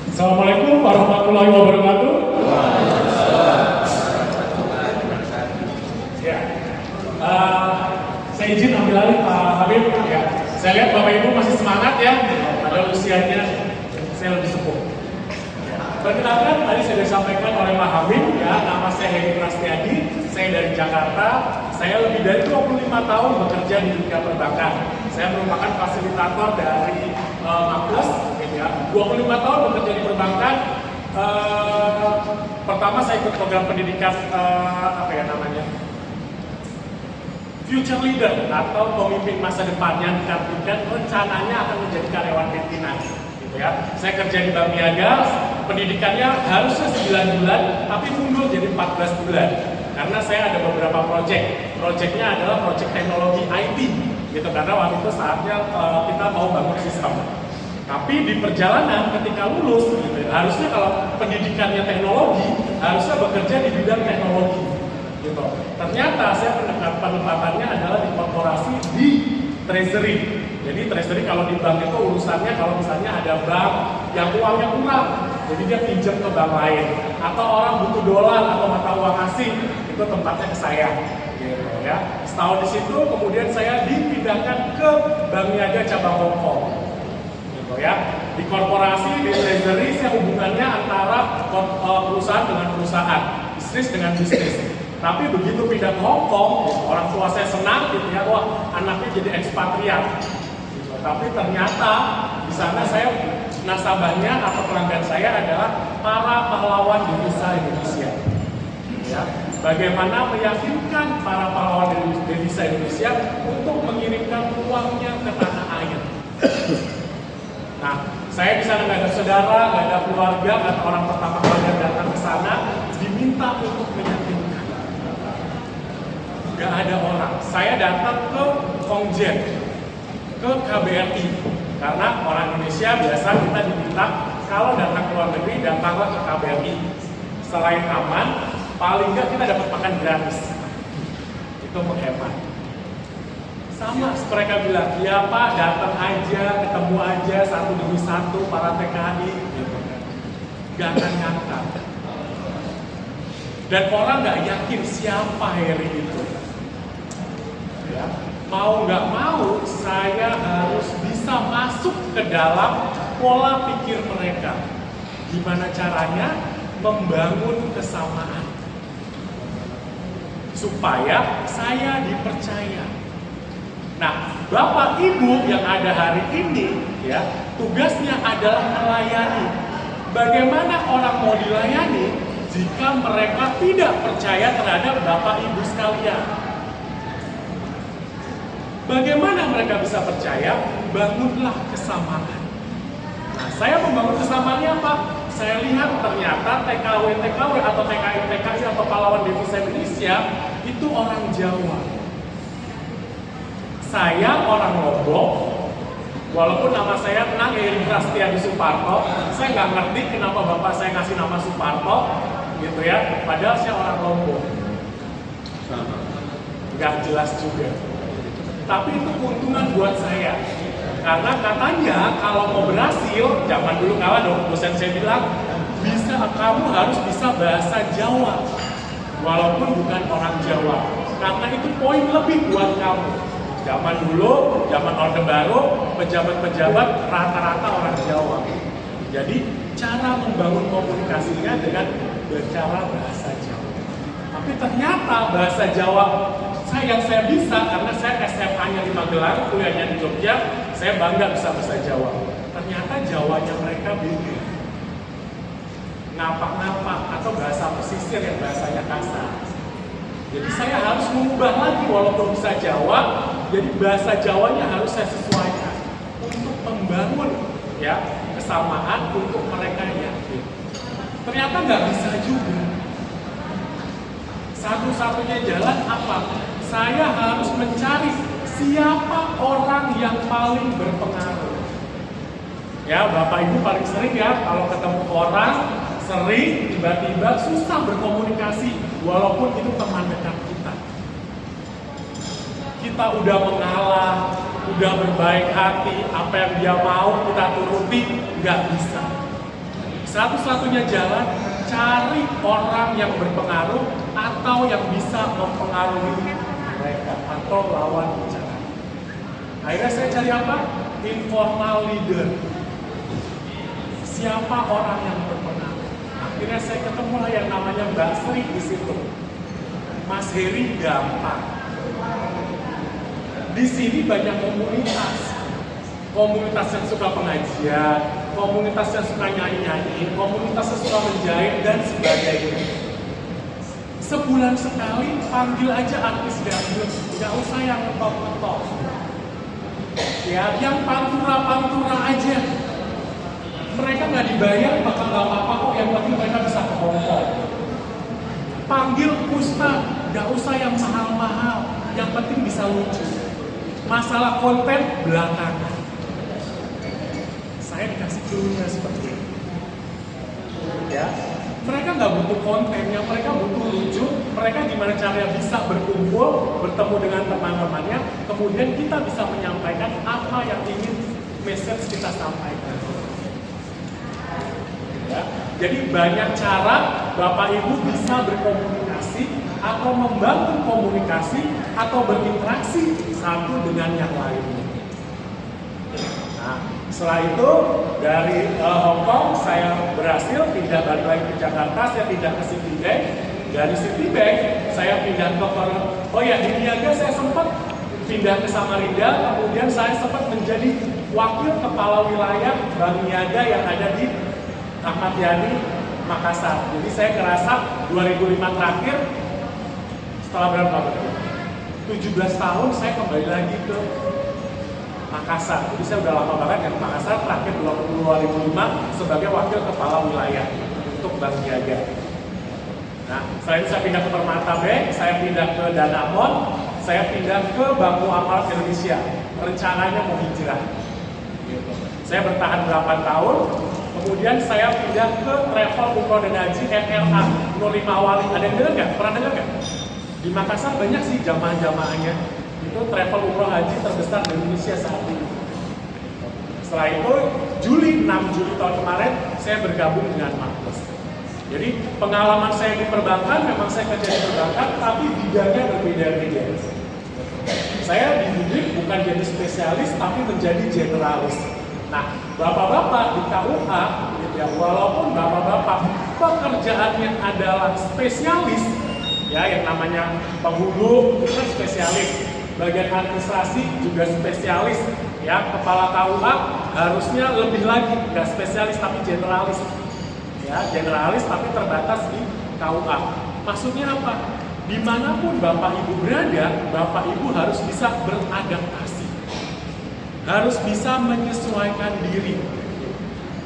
Assalamualaikum warahmatullahi wabarakatuh. Ya, saya izin ambil alih Pak Habib. Ya, saya lihat Bapak Ibu masih semangat ya, pada usianya saya lebih sepuh. Perkenalkan, tadi sudah disampaikan oleh Pak Habib, ya, nama saya Heri Prastiadi, saya dari Jakarta. Saya lebih dari 25 tahun bekerja di dunia perbankan. Saya merupakan fasilitator dari Maklus, gitu ya. 25 tahun bekerja di perbankan. Pertama saya ikut program pendidikan Future Leader atau pemimpin masa depan yang dikartikan rencananya akan menjadi karyawan pimpinan. Ya, saya kerja di Bank Niaga, pendidikannya harusnya 9 bulan, tapi mundur jadi 14 bulan. Karena saya ada beberapa proyeknya adalah proyek teknologi IT, gitu. Karena waktu itu saatnya kita mau bangun sistem. Tapi di perjalanan ketika lulus, gitu, harusnya kalau pendidikannya teknologi, harusnya bekerja di bidang teknologi, gitu. Ternyata saya penempatannya adalah di korporasi di treasury. Jadi treasury kalau di bank itu urusannya kalau misalnya ada bank yang uangnya kurang, jadi dia pinjam ke bank lain, atau orang butuh dolar atau mata uang asing, itu tempatnya ke saya, gitu ya. Setahun di situ, kemudian saya dipindahkan ke Bank Niaga cabang Hong Kong, gitu ya. Di korporasi, di treasury, saya hubungannya antara perusahaan dengan perusahaan, bisnis dengan bisnis. Tapi begitu pindah ke Hong Kong, orang tua saya senang, gitu ya, wah anaknya jadi ekspatriat. Tapi ternyata di sana saya nasabahnya atau pelanggan saya adalah para pahlawan devisa Indonesia. Ya, bagaimana meyakinkan para pahlawan devisa Indonesia untuk mengirimkan uangnya ke tanah air. Nah, saya di sana nggak ada saudara, nggak ada keluarga, nggak ada orang pertama kali yang datang ke sana, diminta untuk meyakinkan. Nggak ada orang. Saya datang ke Hongjian, ke KBRI, karena orang Indonesia biasa kita diminta kalau datang ke luar negeri datanglah ke KBRI. Selain aman, paling nggak kita dapat makan gratis. Itu menghemat. Sama mereka bilang, ya Pak datang aja, ketemu aja satu demi satu para TKI, gitu. Gak akan nyangka. Dan orang nggak yakin siapa Heri itu. Ya. Mau nggak mau, saya harus bisa masuk ke dalam pola pikir mereka. Gimana caranya? Membangun kesamaan. Supaya saya dipercaya. Nah, Bapak Ibu yang ada hari ini, ya, tugasnya adalah melayani. Bagaimana orang mau dilayani jika mereka tidak percaya terhadap Bapak Ibu sekalian? Bagaimana mereka bisa percaya? Bangunlah kesamaan. Nah, saya membangun kesamaannya apa? Saya lihat ternyata TKW atau TKI atau pahlawan devisa Indonesia itu orang Jawa. Saya orang Lombok, walaupun nama saya Heri Prastiadi Suparto, saya nggak ngerti kenapa bapak saya ngasih nama Suparto, gitu ya. Padahal saya orang Lombok. Nggak jelas juga. Tapi itu keuntungan buat saya. Karena katanya kalau mau berhasil, zaman dulu kala dosen saya bilang, kamu harus bisa bahasa Jawa. Walaupun bukan orang Jawa. Karena itu poin lebih buat kamu. Zaman dulu, zaman Orde Baru, pejabat-pejabat rata-rata orang Jawa. Jadi cara membangun komunikasinya dengan berbicara bahasa Jawa. Tapi ternyata bahasa Jawa yang saya bisa, karena saya SMA-nya di Magelang, kuliahnya di Jogja, saya bangga bisa bahasa Jawa. Ternyata Jawanya mereka beda. Ngapak-ngapak atau bahasa pesisir yang bahasanya kasar. Jadi saya harus mengubah lagi walaupun bisa Jawa, jadi bahasa Jawanya harus saya sesuaikan untuk membangun ya kesamaan untuk mereka yakin. Ternyata nggak bisa juga. Satu-satunya jalan apa? Saya harus mencari siapa orang yang paling berpengaruh. Ya, Bapak Ibu paling sering ya kalau ketemu orang sering tiba-tiba susah berkomunikasi walaupun itu teman dekat kita. Kita udah mengalah, udah berbaik hati, apa yang dia mau kita turuti, nggak bisa. Satu-satunya jalan, cari orang yang berpengaruh atau yang bisa mempengaruhi mereka atau lawan bicara. Akhirnya saya cari apa? Informal leader. Siapa orang yang berpengaruh? Akhirnya saya ketemu yang namanya Mbak Sri di situ. Mas Heri gampang. Di sini banyak komunitas. Komunitas yang suka pengajian, komunitas yang suka nyanyi-nyanyi, komunitas yang suka menjahit dan sebagainya. Sebulan sekali panggil aja artis dangdut, nggak usah yang ngetop-ngetop. Ya, yang pantura-pantura aja. Mereka nggak dibayar, maka nggak apa-apa kok. Yang penting mereka bisa ke Hongkong. Panggil ustaz, nggak usah yang mahal-mahal. Yang penting bisa lucu. Masalah konten belakangan. Saya dikasih clue-nya seperti itu. Ya, mereka nggak butuh konten, yang mereka butuh lucu. Mereka gimana caranya bisa berkumpul, bertemu dengan teman-temannya, kemudian kita bisa menyampaikan apa yang ingin message kita sampaikan. Ya, jadi banyak cara Bapak Ibu bisa berkomunikasi atau membangun komunikasi atau berinteraksi satu dengan yang lainnya. Nah, setelah itu dari Hong Kong saya berhasil pindah balik lagi ke Jakarta, saya pindah ke Citibank. Dari Citibank saya pindah ke di Niaga saya sempat pindah ke Samarinda, kemudian saya sempat menjadi wakil kepala wilayah Bank Niaga yang ada di Ahmad Yani, Makassar. Jadi saya ngerasa 2005 terakhir, setelah berapa? 17 tahun saya kembali lagi ke Makassar. Jadi saya udah lama banget di Makassar, terakhir 2005 sebagai wakil kepala wilayah untuk Bank Niaga. Nah, setelah itu saya pindah ke Permata Bank, saya pindah ke Danamon, saya pindah ke Bank Muamalat Indonesia. Rencananya mau hijrah. Gitu. Saya bertahan 8 tahun, kemudian saya pindah ke Travel Umroh dan Haji MLA Nurlima Wali. Ada yang dengar nggak? Pernah dengar nggak? Di Makassar banyak sih jamaah-jamaahnya. Itu travel umroh haji terbesar di Indonesia saat ini. Setelah itu, 6 Juli tahun kemarin, saya bergabung dengan Markus. Jadi pengalaman saya di perbankan, memang saya kerja di perbankan, tapi bidangnya berbeda-beda. Saya dididik bukan jadi spesialis, tapi menjadi generalis. Nah, bapak-bapak di KUA, gitu ya, walaupun bapak-bapak pekerjaannya adalah spesialis, ya yang namanya penghulu itu kan spesialis, bagian administrasi juga spesialis, ya kepala KUA harusnya lebih lagi, nggak spesialis tapi generalis, ya generalis tapi terbatas di KUA. Maksudnya apa? Dimanapun Bapak Ibu berada, Bapak Ibu harus bisa beradaptasi, harus bisa menyesuaikan diri,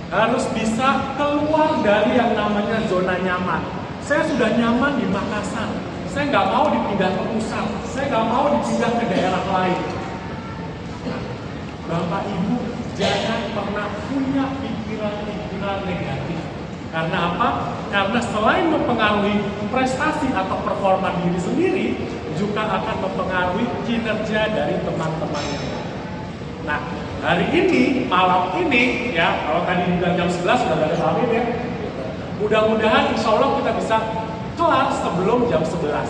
harus bisa keluar dari yang namanya zona nyaman. Saya sudah nyaman di Makassar, saya nggak mau dipindah ke pusat, saya nggak mau dipindah ke daerah lain. Nah, Bapak Ibu jangan pernah punya pikiran-pikiran negatif. Karena apa? Karena selain mempengaruhi prestasi atau performa diri sendiri, juga akan mempengaruhi kinerja dari teman-teman yang lain. Nah, hari ini, malam ini, ya kalau tadi dibilang jam 11 sudah ada malam ini ya. Mudah-mudahan insya Allah kita bisa kelar sebelum jam 11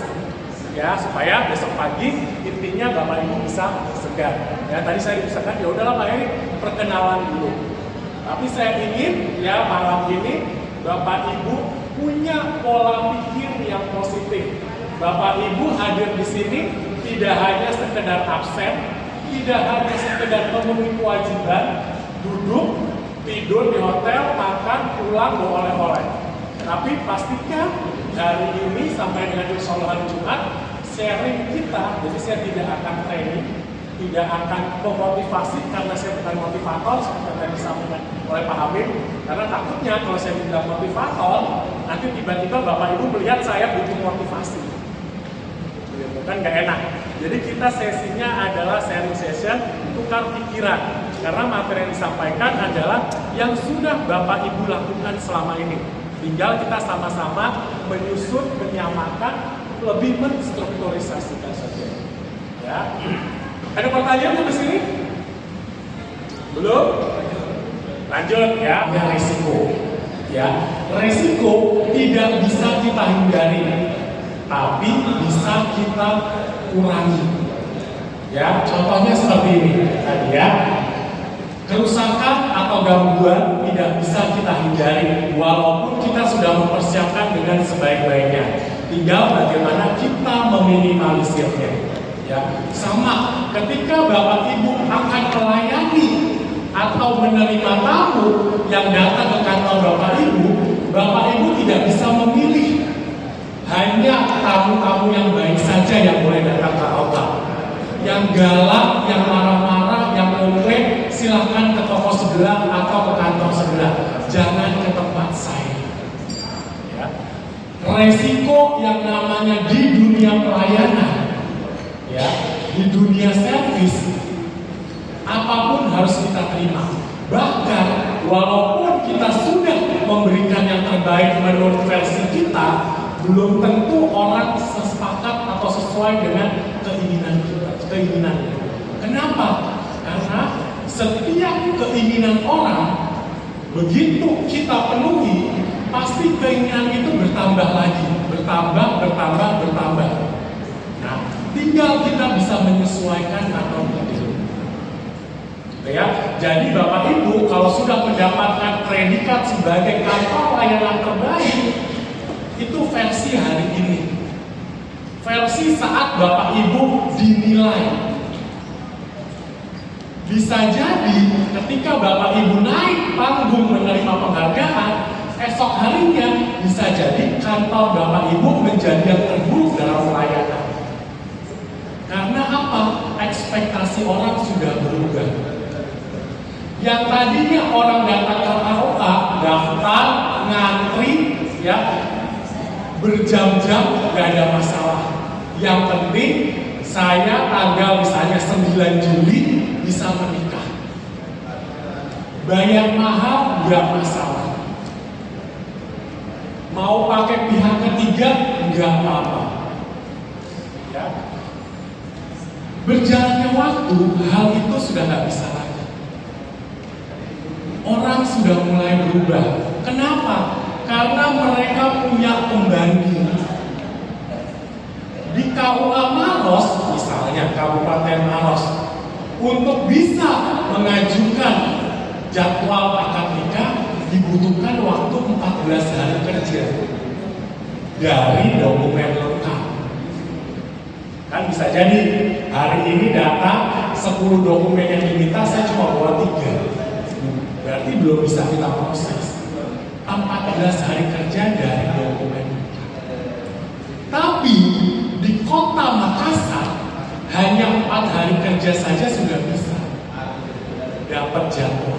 ya, supaya besok pagi intinya Bapak Ibu bisa segar. Ya tadi saya diusahakan ya udahlah Pak Heri perkenalan dulu. Tapi saya ingin ya malam ini Bapak Ibu punya pola pikir yang positif. Bapak Ibu hadir di sini tidak hanya sekedar absen, tidak hanya sekedar memenuhi kewajiban duduk, tidur di hotel, makan, pulang, bawa oleh-oleh. Tapi pastikan dari ini sampai dengan insya Allah hari Jumat, sharing kita, jadi saya tidak akan training, tidak akan memotivasi karena saya bukan motivator seperti yang tadi disampaikan oleh Pak Hamid. Karena takutnya kalau saya tidak motivator, nanti tiba-tiba Bapak Ibu melihat saya butuh motivasi. Gitu kan nggak enak. Jadi kita sesinya adalah sharing session, tukar pikiran. Karena materi yang disampaikan adalah yang sudah Bapak Ibu lakukan selama ini. Tinggal kita sama-sama menyusun, menyamakan, lebih menstrukturisasikan saja. Ya. Ada pertanyaan sampai sini? Belum? Lanjut ya. Punya risiko. Ya, resiko tidak bisa kita hindari, tapi bisa kita kurangi. Ya, contohnya seperti ini tadi ya. Kerusakan atau gangguan tidak bisa kita hindari, walaupun kita sudah mempersiapkan dengan sebaik-baiknya. Tinggal bagaimana kita meminimalisirnya. Ya, sama ketika Bapak Ibu akan melayani atau menerima tamu yang datang ke kantor Bapak Ibu tidak bisa memilih. Hanya tamu-tamu yang baik saja yang boleh datang ke aula. Yang galak, yang marah-marah, yang komplain, silahkan ke toko sebelah atau ke kantor sebelah. Jangan ke tempat saya. Ya. Resiko yang namanya di dunia pelayanan, ya, di dunia servis, apapun harus kita terima. Bahkan walaupun kita sudah memberikan yang terbaik menurut versi kita, belum tentu orang sepakat atau sesuai dengan keinginan kita. Kenapa? Karena setiap keinginan orang begitu kita penuhi, pasti keinginan itu bertambah lagi, bertambah. Nah, tinggal kita bisa menyesuaikan atau tidak. Ya, jadi Bapak Ibu kalau sudah mendapatkan predikat sebagai kantor layanan terbaik, itu versi hari ini. Versi saat Bapak Ibu dinilai. Bisa jadi ketika Bapak Ibu naik panggung menerima penghargaan, esok harinya bisa jadi kantor Bapak Ibu menjadi yang terburuk dalam pelayanan. Karena apa? Ekspektasi orang sudah berubah. Yang tadinya orang datang ke AOA, daftar, ngantri, ya, berjam-jam gak ada masalah. Yang penting saya tanggal misalnya 9 Juli bisa menikah. Bayar mahal gak masalah. Mau pakai pihak ketiga gak apa-apa. Ya. Berjalannya waktu, hal itu sudah gak bisa lagi. Orang sudah mulai berubah. Kenapa? Karena mereka punya pembanding. Di KUA Maros, misalnya Kabupaten Maros, untuk bisa mengajukan jadwal akad nikah dibutuhkan waktu 14 hari kerja dari dokumen lengkap. Kan bisa jadi hari ini datang 10 dokumen yang diminta, saya cuma bawa 3. Berarti belum bisa kita proses. 14 hari kerja dari dokumen. Tapi di kota Makassar hanya 4 hari kerja saja sudah bisa dapat jadwal.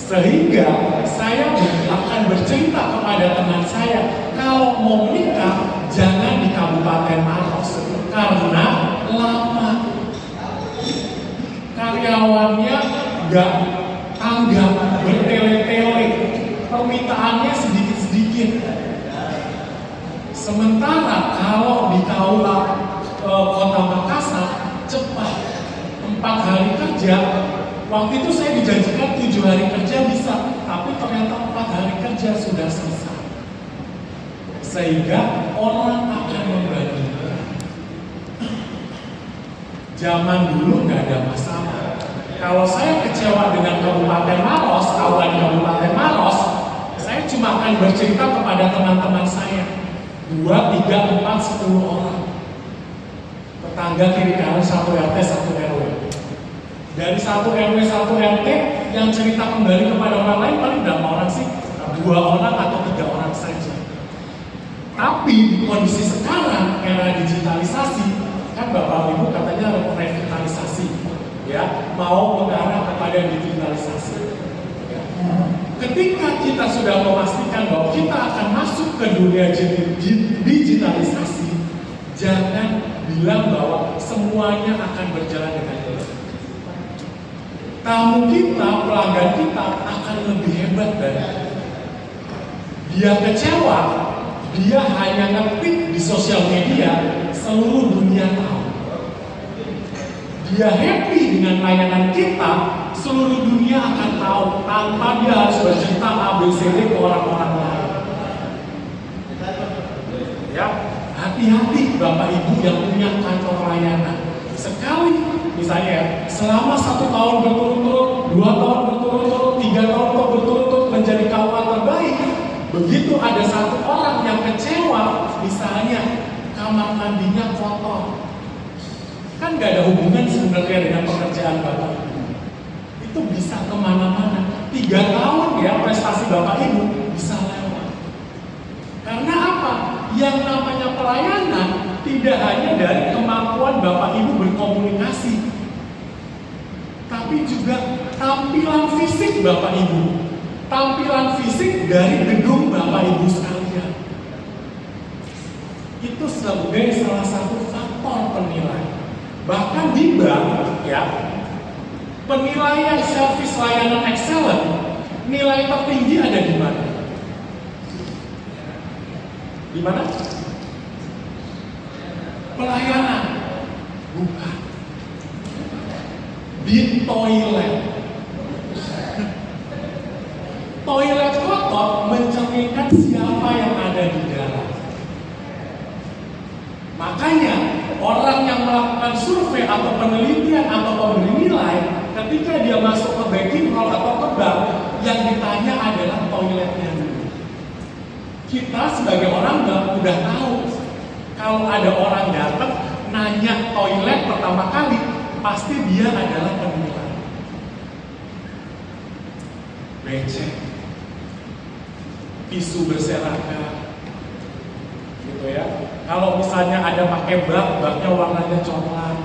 Sehingga saya akan bercerita kepada teman saya, kalau mau menikah jangan di Kabupaten Maros karena lama. Karyawannya nggak tanggap, bertele-tele, permintaannya sedikit-sedikit. Sementara kalau di Kota Makassar cepat, 4 hari kerja. Waktu itu saya dijanjikan 7 hari kerja bisa, tapi ternyata 4 hari kerja sudah selesai. Sehingga orang akan membandingkan. Zaman dulu nggak ada masalah. Kalau saya kecewa dengan Kabupaten Maros, kawan Kabupaten Maros, saya cuma akan bercerita kepada teman-teman saya. 2, 3, 4, 10 orang. Tetangga kiri kanan, 1 RT, 1 RW. Dari 1 RW, 1 RT, yang cerita kembali kepada orang lain paling berapa orang sih? 2 orang atau 3 orang saja. Tapi di kondisi sekarang, era digitalisasi, kan Bapak Ibu katanya revitalisasi, ya, mau mengarah kepada digitalisasi. Ya. Ketika kita sudah memastikan bahwa kita akan masuk ke dunia digitalisasi, jangan bilang bahwa semuanya akan berjalan dengan baik. Tamu kita, pelanggan kita akan lebih hebat dari kita. Dia kecewa, dia hanya nge-tweet di sosial media, seluruh dunia tahu. Dia happy dengan layanan kita, seluruh dunia akan tahu tanpa dia harus bercerita ABCD ke orang-orang lain. Ya, hati-hati Bapak Ibu yang punya kantor layanan. Sekali, misalnya, selama 1 tahun berturut-turut, 2 tahun berturut-turut, 3 tahun berturut-turut menjadi KUA terbaik. Begitu ada 1 orang yang kecewa, misalnya kamar mandinya kotor, kan gak ada hubungan sebenarnya dengan pekerjaan Bapak Ibu. Itu bisa kemana-mana. 3 tahun ya prestasi Bapak Ibu bisa lewat. Karena apa? Yang namanya pelayanan tidak hanya dari kemampuan Bapak Ibu berkomunikasi, tapi juga tampilan fisik Bapak Ibu, tampilan fisik dari gedung Bapak Ibu sekalian. Itu sebagai salah satu faktor penilaian. Bahkan di bank, ya, penilaian servis layanan excellent, nilai tertinggi ada di mana? Di mana? Pelayanan, bukan. Di toilet. Toilet kotor mencerminkan siapa yang ada di dalam. Makanya orang yang melakukan survei atau penelitian atau pemberi nilai, ketika dia masuk ke banking hall atau ke bank, yang ditanya adalah toiletnya. Kita sebagai orang bank udah tahu kalau ada orang datang nanya toilet pertama kali, pasti dia adalah penilai. Becek, tisu berserakan, gitu ya. Kalau misalnya ada pakai bak, baknya warnanya coklat,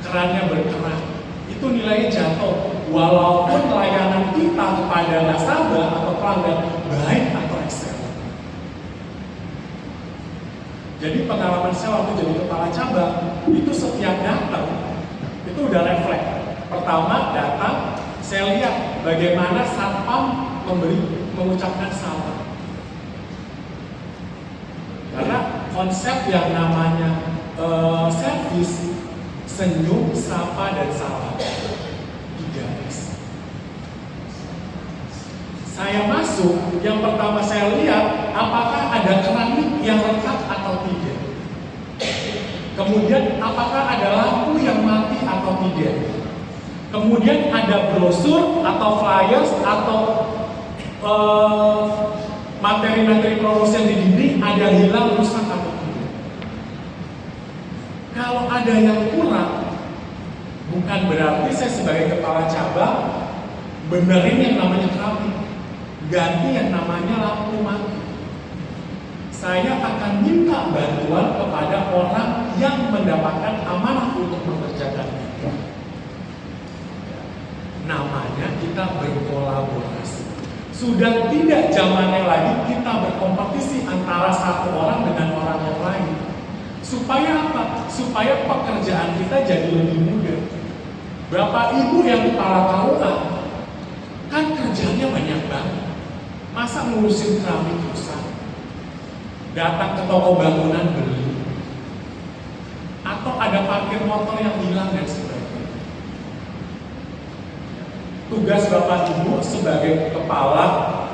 kerannya berkerak, itu nilainya jatuh. Walaupun layanan kita kepada nasabah atau pelanggan baik atau excellent. Jadi pengalaman saya waktu jadi kepala cabang, itu setiap datang, itu udah refleks. Pertama datang, saya lihat bagaimana satpam mengucapkan salam. Karena konsep yang namanya servis, senyum, sapa, dan salam. 3S. Saya masuk, yang pertama saya lihat apakah ada keramik yang retak atau tidak. Kemudian apakah ada lampu yang mati atau tidak. Kemudian ada brosur atau flyers atau materi-materi promosi di dinding ada hilang, rusak atau tidak. Kalau ada yang kurang, bukan berarti saya sebagai kepala cabang benerin yang namanya keramik, ganti yang namanya lampu mati. Saya akan minta bantuan kepada orang yang mendapatkan amanah untuk mengerjakan itu. Namanya kita berkolaborasi. Sudah tidak zamannya lagi kita berkompetisi antara satu orang dengan orang yang lain. Supaya apa? Supaya pekerjaan kita jadi lebih mudah. Bapak Ibu yang kepala KUA, kan kerjanya banyak banget. Masa ngurusin keramik rusak? Datang ke toko bangunan beli, atau ada parkir motor yang hilang dan sebagainya. Tugas Bapak Ibu sebagai kepala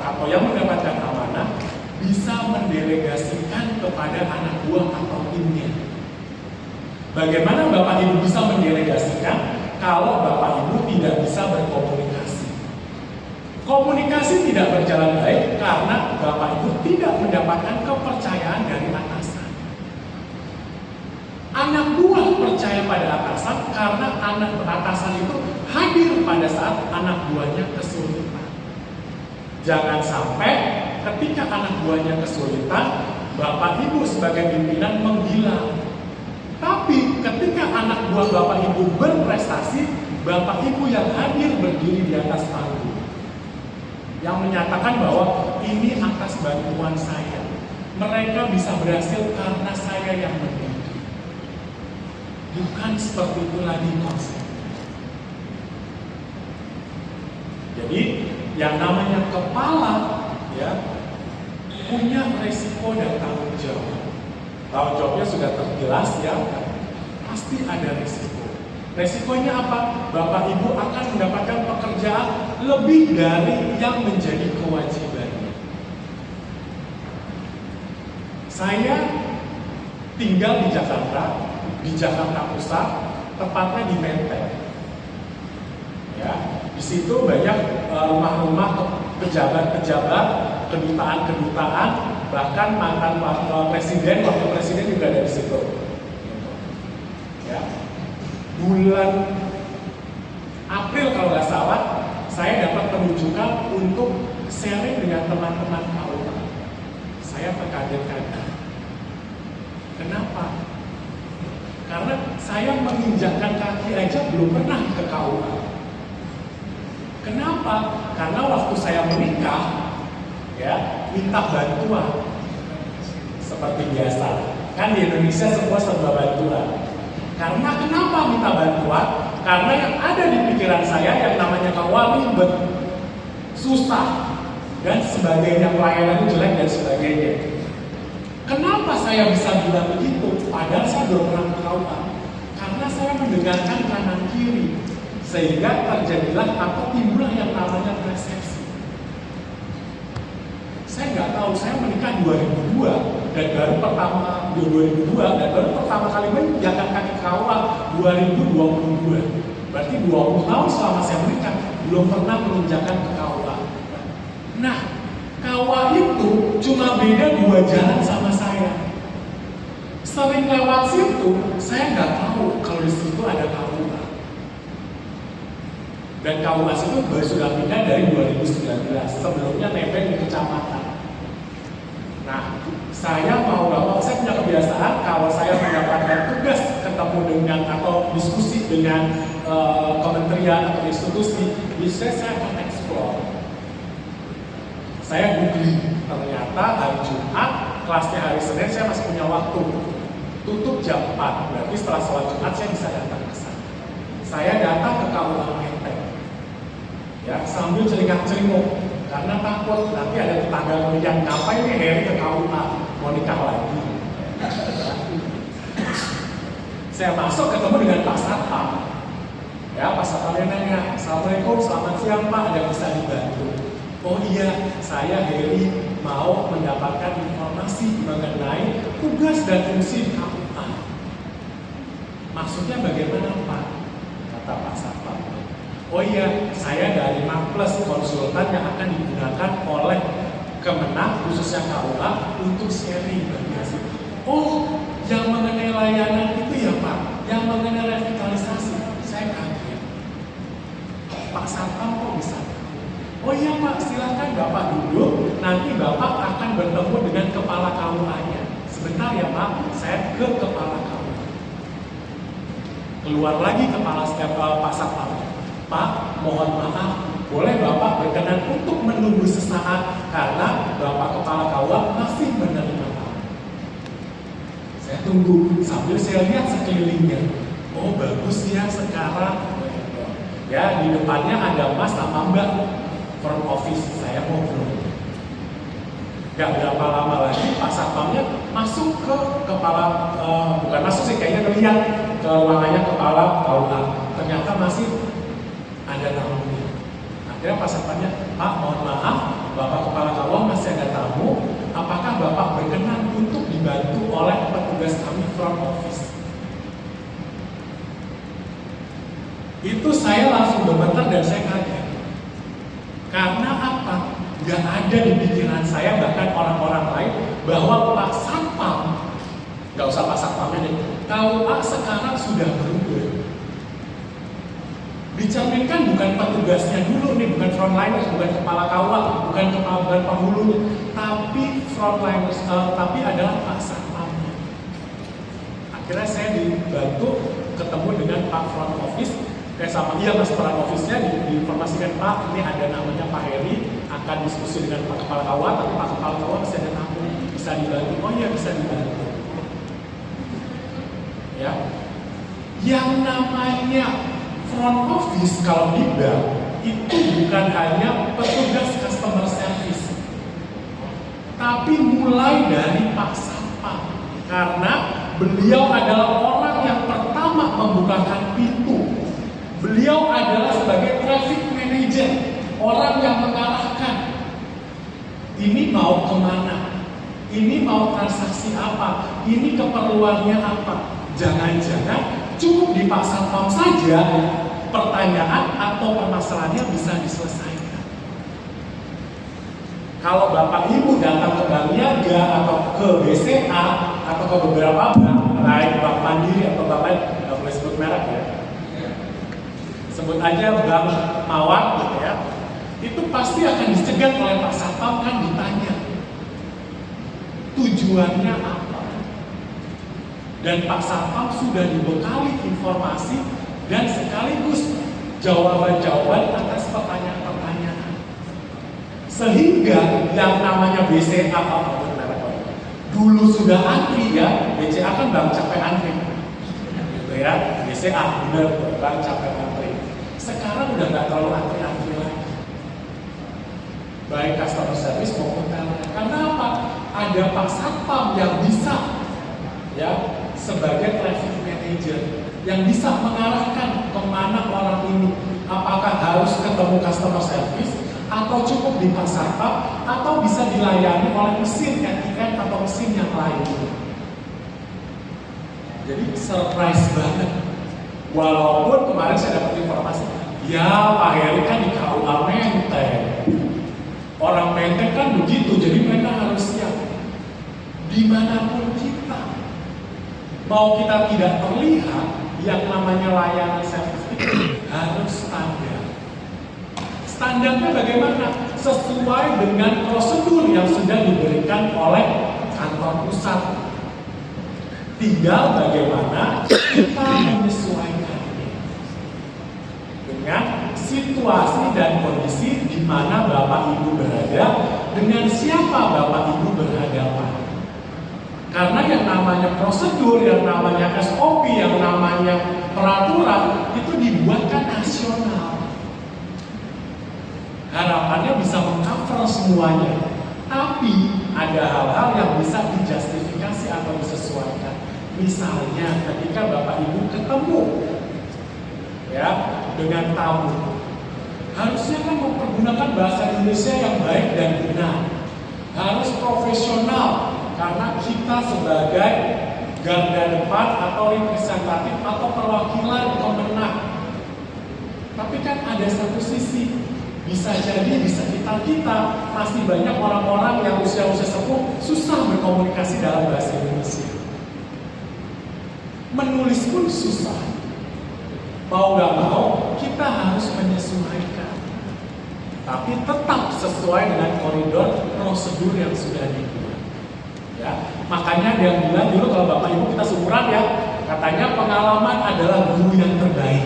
atau yang mendapatkan amanah bisa mendelegasikan kepada anak buah atau timnya. Bagaimana Bapak Ibu bisa mendelegasikan kalau Bapak Ibu tidak bisa berkomunikasi? Komunikasi tidak berjalan baik karena Bapak Ibu tidak mendapatkan kepercayaan dari atasan. Anak buah percaya pada atasan karena anak atasan itu hadir pada saat anak buahnya kesulitan. Jangan sampai ketika anak buahnya kesulitan, Bapak Ibu sebagai pimpinan menghilang. Tapi ketika anak buah Bapak Ibu berprestasi, Bapak Ibu yang hadir berdiri di atas panggung, yang menyatakan bahwa ini atas bantuan saya. Mereka bisa berhasil karena saya yang mendidik. Bukan seperti itu lagi konsep. Jadi yang namanya kepala, ya, punya resiko dan tanggung jawab. Tanggung jawabnya sudah terjelas, ya, kan? Pasti ada resiko. Resikonya apa? Bapak Ibu akan mendapatkan pekerjaan lebih dari yang menjadi kewajibannya. Saya tinggal di Jakarta Pusat, tepatnya di Menteng. Ya, di situ banyak rumah-rumah pejabat-pejabat, kedutaan-kedutaan, bahkan mantan presiden, wakil presiden juga ada di situ. Ya. Bulan April kalau nggak salah, saya dapat penunjukan untuk sharing dengan teman-teman KUA. Saya terkaget-kaget. Kenapa? Karena saya menginjakkan kaki aja belum pernah ke KUA. Kenapa? Karena waktu saya menikah, ya, minta bantuan seperti biasa. Kan di Indonesia semua serba bantuan. Karena kenapa minta bantuan? Karena yang ada di pikiran saya yang namanya KUA ribet, susah, dan sebagainya, pelayanannya jelek dan sebagainya. Kenapa saya bisa bilang begitu? Padahal saya belum pernah ke KUA. Karena saya mendengarkan kanan kiri, sehingga terjadilah atau timbullah yang namanya persepsi. Saya nggak tahu, saya menikah 2002 dan baru pertama kali menginjakkan kaki KUA 2022. Berarti 20 tahun selama saya menikah belum pernah menginjakkan ke KUA. Nah, KUA itu cuma beda 2 jalan sama saya. Sering lewat situ, saya nggak tahu kalau di situ ada KUA. Dan KUA itu baru sudah pindah dari 2019. Sebelumnya nebeng di kecamatan. Nah, saya saya punya kebiasaan kalau saya mendapatkan tugas ketemu dengan atau diskusi dengan kementerian atau institusi, biasanya saya akan explore. Saya googling, ternyata hari Jumat, kelasnya hari Senin, saya masih punya waktu. Tutup jam 4, berarti setelah sholat Jumat saya bisa datang ke sana. Saya datang ke KUA Menteng, ya, sambil celingak-celinguk. Karena takut nanti ada tetangga yang ngapain nih Heri ke KUA, mau nikah lagi. Saya masuk ketemu dengan Pak Satpam. Ya, Pak Satpam yang nanya, Assalamualaikum, selamat siang Pak, ada yang bisa dibantu? Oh iya, saya Heri mau mendapatkan informasi mengenai tugas dan fungsi KUA. Maksudnya bagaimana Pak? Kata Pak Satpam. Oh iya, saya dari Plus konsultan yang akan digunakan oleh Kemenang khususnya KUA untuk sharing berbiasa. Oh, yang mengenai layanan itu ya Pak, yang mengenai revitalisasi, saya kaget. Pak Satpam kok bisa? Oh iya Pak, silakan Bapak duduk, nanti Bapak akan bertemu dengan kepala KUA-nya. Sebentar ya Pak, saya ke kepala KUA. Keluar lagi kepala Pak Satpam. Pak, mohon maaf, boleh Bapak berkenan untuk menunggu sesaat karena Bapak Kepala KUA masih menerima tamu. Saya tunggu sambil saya lihat sekelilingnya. Oh bagus ya sekarang. Ya di depannya ada Mas sama Mbak front office, saya ngobrol. Gak berapa lama lagi Pak Satpamnya masuk ke kepala, bukan masuk sih, kayaknya ngeliat ke ruangannya kepala KUA. Ternyata masih ada tamunya. Akhirnya Pak Satpamnya, Pak mohon maaf, Bapak Kepala KUA masih ada tamu, apakah Bapak berkenan untuk dibantu oleh petugas kami front office? Itu saya langsung gemeter dan saya kaget. Karena apa? Gak ada di pikiran saya, bahkan orang-orang lain, bahwa Pak Satpam, gak usah Pak Satpamnya deh, KUA sekarang sudah berubah. Dicerminkan bukan petugasnya dulu nih, bukan frontliners, bukan kepala KUA, bukan kepala penghulunya, tapi frontliners, tapi adalah Pak Satpamnya. Akhirnya saya dibantu ketemu dengan Pak front office, sama dia Mas front office-nya diinformasikan, Pak ini ada namanya Pak Heri akan diskusi dengan Pak Kepala KUA, tapi Pak Kepala KUA masih ada tamu, bisa dibantu. Oh iya bisa dibantu. Ya, yang namanya front office kalau di bank itu bukan hanya petugas customer service, tapi mulai dari Pak Satpam, karena beliau adalah orang yang pertama membukakan pintu Beliau adalah sebagai traffic manager, orang yang mengarahkan. Ini mau kemana? Ini mau transaksi apa? Ini keperluannya apa? Jangan-jangan cukup di Pak Satpam saja pertanyaan atau permasalahannya bisa diselesaikan. Kalau Bapak Ibu datang ke Bank Niaga atau ke BCA atau ke beberapa bank, baik Bank Mandiri atau Bapak nggak boleh sebut merek ya, sebut aja Bank Mawar gitu ya, itu pasti akan dicegat oleh Pak Satpam, kan ditanya tujuannya apa. Dan Pak Satpam sudah dibekali informasi dan sekaligus jawaban-jawaban atas pertanyaan-pertanyaan. Sehingga yang namanya BCA dulu sudah antri ya, BCA kan bank capek antri. Gitu ya, BCA benar bank capek antri. Sekarang udah nggak terlalu antri-antri lagi. Baik customer service maupun teller. Karena apa? Ada Pak Satpam yang bisa ya sebagai traffic manager yang bisa mengarahkan kemana orang ini, apakah harus ketemu customer service atau cukup di Pak Satpam atau bisa dilayani oleh mesin ATM atau mesin yang lain. Jadi surprise banget. Walaupun kemarin saya dapat informasi, ya Pak Heri kan di KUA Menteng. Orang Menteng kan begitu, jadi mereka harus siap. Dimanapun kita, mau kita tidak terlihat, yang namanya layanan service itu harus standar. Standarnya bagaimana? Sesuai dengan prosedur yang sudah diberikan oleh kantor pusat. Tinggal bagaimana kita menyesuaikannya dengan situasi dan kondisi di mana Bapak Ibu berada, dengan siapa Bapak Ibu berhadapan. Karena yang namanya prosedur, yang namanya SOP, yang namanya peraturan itu dibuatkan nasional. Harapannya bisa mengcover semuanya. Tapi ada hal-hal yang bisa dijustifikasi atau disesuaikan. Misalnya ketika Bapak Ibu ketemu ya dengan tamu, harusnya kan mempergunakan bahasa Indonesia yang baik dan benar. Harus profesional. Karena kita sebagai garda depan atau representatif atau perwakilan pemenang. Tapi kan ada satu sisi, bisa jadi di sekitar kita masih banyak orang-orang yang usia-usia sepuh susah berkomunikasi dalam bahasa Indonesia. Menulis pun susah. Mau gak mau kita harus menyesuaikan. Tapi tetap sesuai dengan koridor prosedur yang sudah dibuat. Ya, makanya dia bilang dulu kalau Bapak Ibu kita seumuran ya, katanya pengalaman adalah guru yang terbaik.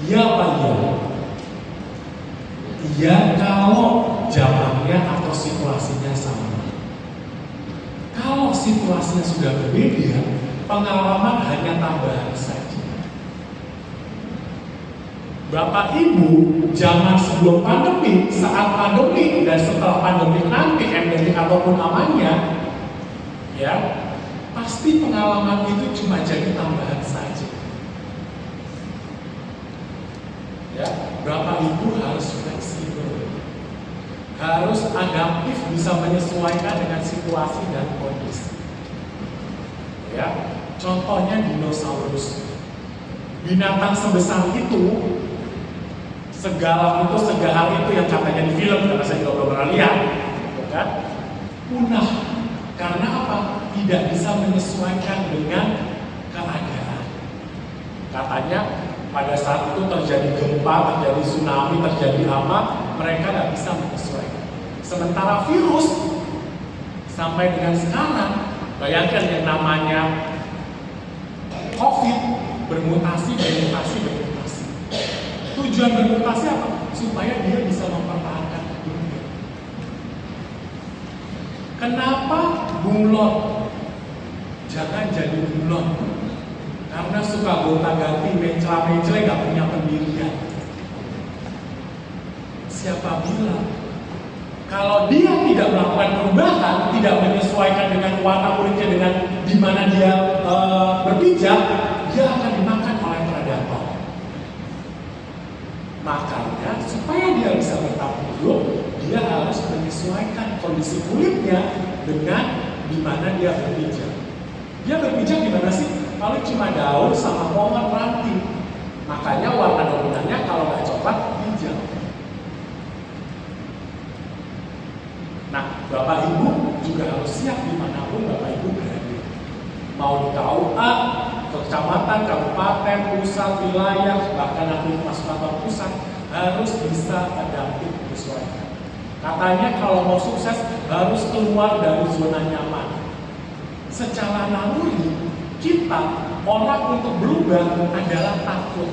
Iya Pak iya. Iya kalau zamannya atau situasinya sama. Kalau situasinya sudah berbeda, pengalaman hanya tambahan saja. Bapak Ibu zaman sebelum pandemi, saat pandemi dan setelah pandemi nanti, endemik ataupun amannya, ya pasti pengalaman itu cuma jadi tambahan saja. Ya, Bapak Ibu harus fleksibel, harus adaptif, bisa menyesuaikan dengan situasi dan kondisi. Ya, contohnya dinosaurus, binatang sebesar itu, segala itu, segala itu yang katanya di film, karena saya juga belum pernah lihat, kan? Punah. Karena apa? Tidak bisa menyesuaikan dengan keadaan. Katanya pada saat itu terjadi gempa, terjadi tsunami, terjadi apa, mereka tidak bisa menyesuaikan. Sementara virus sampai dengan sekarang, bayangkan yang namanya COVID bermutasi. Tujuan bermutasi apa? Supaya dia bisa mempertahankan dunia. Kenapa bunglon? Jangan jadi bunglon. Karena suka gonta-ganti, mencela-mencela, gak punya pendirian. Siapa bilang? Kalau dia tidak melakukan perubahan, tidak menyesuaikan dengan warna kulitnya, dengan di mana dia berpijak, dia akan dimakan oleh predator. menyesuaikan kondisi kulitnya dengan di mana dia berpijak. Dia berpijak di mana sih? Kalau cuma daun sama pohon ranting. Makanya warna dominannya kalau nggak coklat, hijau. Nah, Bapak Ibu juga harus siap dimanapun Bapak Ibu berada. Mau di KUA, kecamatan, kabupaten, pusat, wilayah, bahkan nanti masuk kantor pusat, harus bisa adaptif menyesuaikan. Katanya kalau mau sukses harus keluar dari zona nyaman. Secara naluri kita orang untuk berubah adalah takut.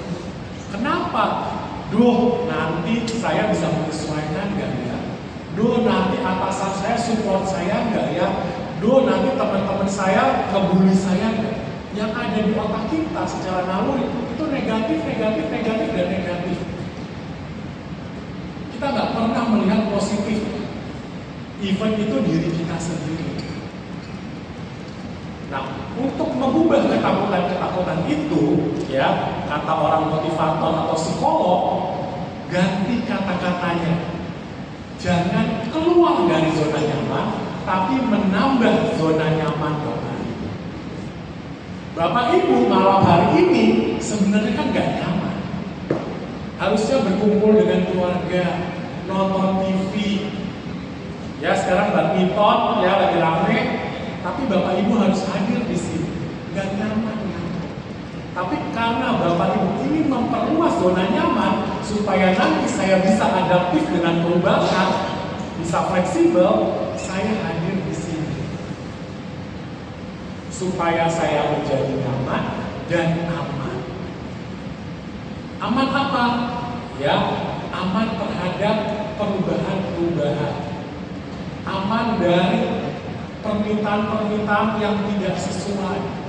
Kenapa? Duh, nanti saya bisa menyesuaikan nggak ya? Duh, nanti atasan saya support saya nggak ya? Duh, nanti teman-teman saya ngebully saya nggak? Yang ada di otak kita secara naluri itu negatif, negatif, negatif, dan negatif. Kita nggak pernah melihat positif. Even itu diri kita sendiri. Nah, untuk mengubah ketakutan-ketakutan itu, ya, kata orang motivator atau psikolog, ganti kata-katanya. Jangan keluar dari zona nyaman, tapi menambah zona nyaman Bapak Ibu. Bapak Ibu malam hari ini sebenarnya kan gak nyaman. Harusnya berkumpul dengan keluarga, nonton TV. Ya sekarang badminton ya lagi rame, tapi Bapak Ibu harus hadir di sini. Gak nyaman. Tapi karena Bapak Ibu ini memperluas zona nyaman supaya nanti saya bisa adaptif dengan perubahan, bisa fleksibel, saya hadir di sini. Supaya saya menjadi nyaman dan aman. Aman apa? Ya, aman terhadap perubahan-perubahan. Aman dari permintaan-permintaan yang tidak sesuai.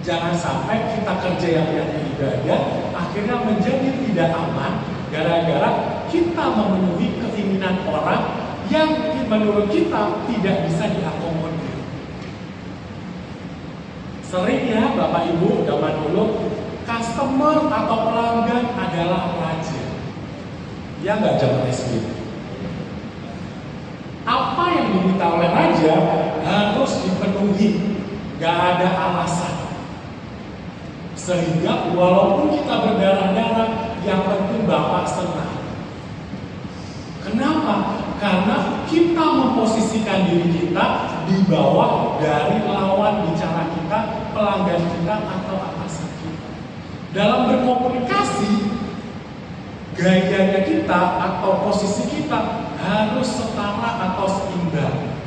Jangan sampai kita kerja yang ibadah akhirnya menjadi tidak aman gara-gara kita memenuhi keinginan orang yang menurut kita tidak bisa diakomodir. Seringnya Bapak Ibu zaman dulu customer atau pelanggan adalah raja. Ya nggak zaman SD. Apa yang diminta oleh raja harus dipenuhi, nggak ada alasan. Sehingga walaupun kita berdarah-darah, yang penting Bapak senang. Kenapa? Karena kita memposisikan diri kita di bawah dari lawan bicara kita, pelanggan kita, atau atasan kita. Dalam berkomunikasi, gayanya kita atau posisi kita harus setara atau seimbang.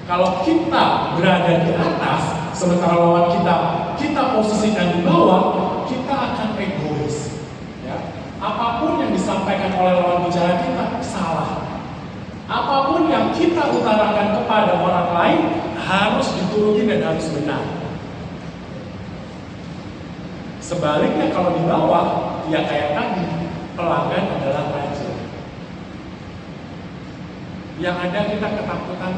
Kalau kita berada di atas, sementara lawan kita posisikan di bawah, kita akan egois. Ya. Apapun yang disampaikan oleh lawan bicara kita salah. Apapun yang kita utarakan kepada orang lain harus dituruti dan harus benar. Sebaliknya kalau di bawah, ya kayak tadi, pelanggan adalah raja. Yang ada kita ketakutan.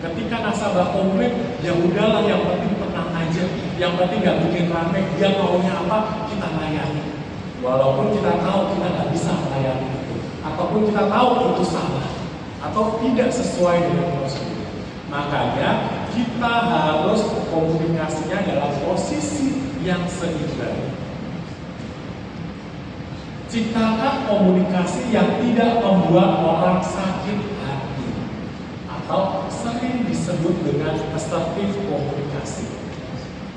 Ketika nasabah komplain, ya udahlah yang penting tenang aja, yang penting nggak bikin rame, dia maunya apa kita layani. Walaupun kita tahu kita nggak bisa melayani itu, ataupun kita tahu itu salah atau tidak sesuai dengan prosedur. Makanya kita harus komunikasinya dalam posisi yang seimbang. Ciptakan komunikasi yang tidak membuat orang sakit hati, atau sering disebut dengan asertif komunikasi.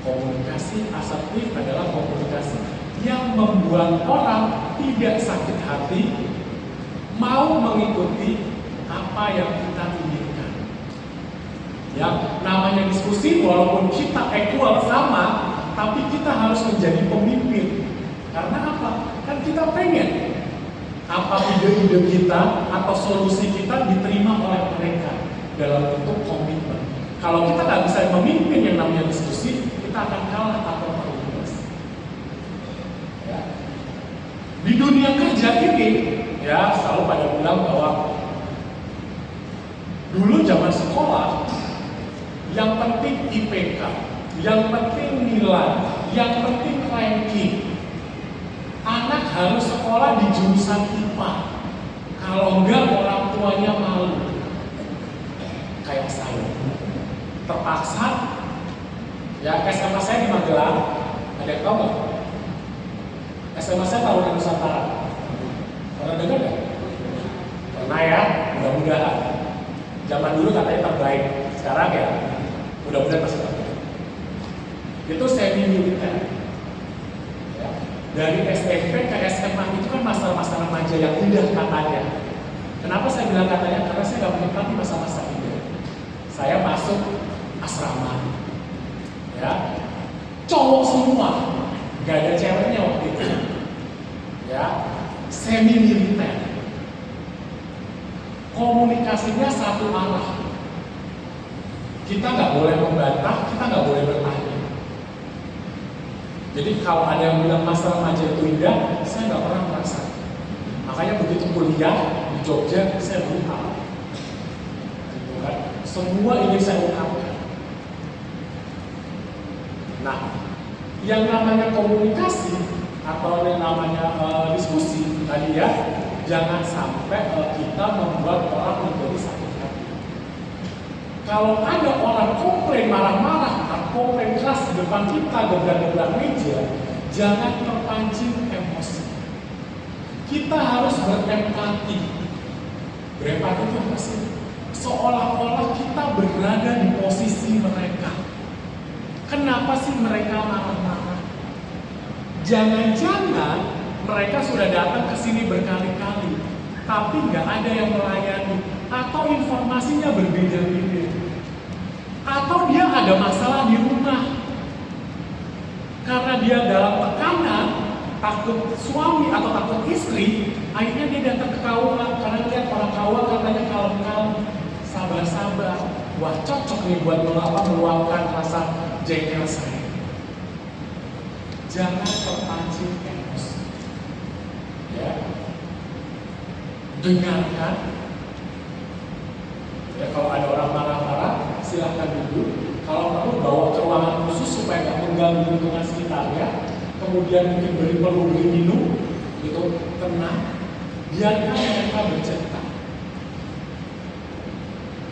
Komunikasi asertif adalah komunikasi yang membuat orang tidak sakit hati, mau mengikuti apa yang kita inginkan. Ya, namanya diskusi walaupun kita equal sama, tapi kita harus menjadi pemimpin. Karena apa? Kan kita pengen apa ide-ide kita atau solusi kita diterima oleh mereka dalam bentuk komitmen. Kalau kita nggak bisa memimpin yang namanya diskusi, kita akan kalah atau terlibat. Ya. Di dunia kerja ini, ya selalu pada bilang bahwa dulu zaman sekolah, yang penting IPK, yang penting nilai, yang penting ranking. Anak harus sekolah di jurusan IPA. Kalau enggak tuanya malu. Kayak saya. Terpaksa, ya SMA saya di Magelang, ada yang tahu nggak? SMA saya tahunan Nusantara. Pernah dengar nggak? Pernah ya, mudah-mudahan. Zaman dulu katanya terbaik, sekarang ya mudah-mudahan masih terbaik. Itu semi militer. Ya. Dari SMP ke SMA itu kan masa-masa remaja yang indah katanya. Kenapa saya bilang katanya? Karena saya nggak menikmati masa-masa indah. Saya masuk asrama, ya, cowok semua, nggak ada ceweknya waktu itu, ya, semi militer. Komunikasinya satu arah. Kita nggak boleh membantah, kita nggak boleh bertanya. Jadi kalau ada yang bilang masa remaja itu indah, saya nggak pernah merasa. Makanya begitu kuliah di Jogja, saya berusaha. Gitu kan? Semua ingin saya ungkapkan. Nah, yang namanya komunikasi atau yang namanya diskusi tadi ya, jangan sampai kita membuat orang menjadi sakit hati. Kalau ada orang komplain marah-marah atau komplain keras di depan kita gebrak-gebrak meja, jangan terpancing emosi. Kita harus berempati. Berempati itu apa sih? Seolah-olah kita berada di posisi mereka. Kenapa sih mereka marah-marah? Jangan-jangan mereka sudah datang ke sini berkali-kali, tapi nggak ada yang melayani, atau informasinya berbeda-beda, atau dia ada masalah di rumah. Karena dia dalam tekanan, takut suami atau takut istri, akhirnya dia datang ke KUA karena lihat orang KUA katanya kalem-kalem, sabar-sabar. Wah, cocok nih buat meluapkan rasa jengkel saya. Jangan terpancing emosi. Ya, dengarkan. Ya, kalau ada orang marah-marah, silahkan duduk. Kalau perlu bawa ke ruangan khusus supaya nggak mengganggu lingkungan sekitarnya. Kemudian mungkin perlu beri minum, gitu, tenang. Biarkan mereka bercerita.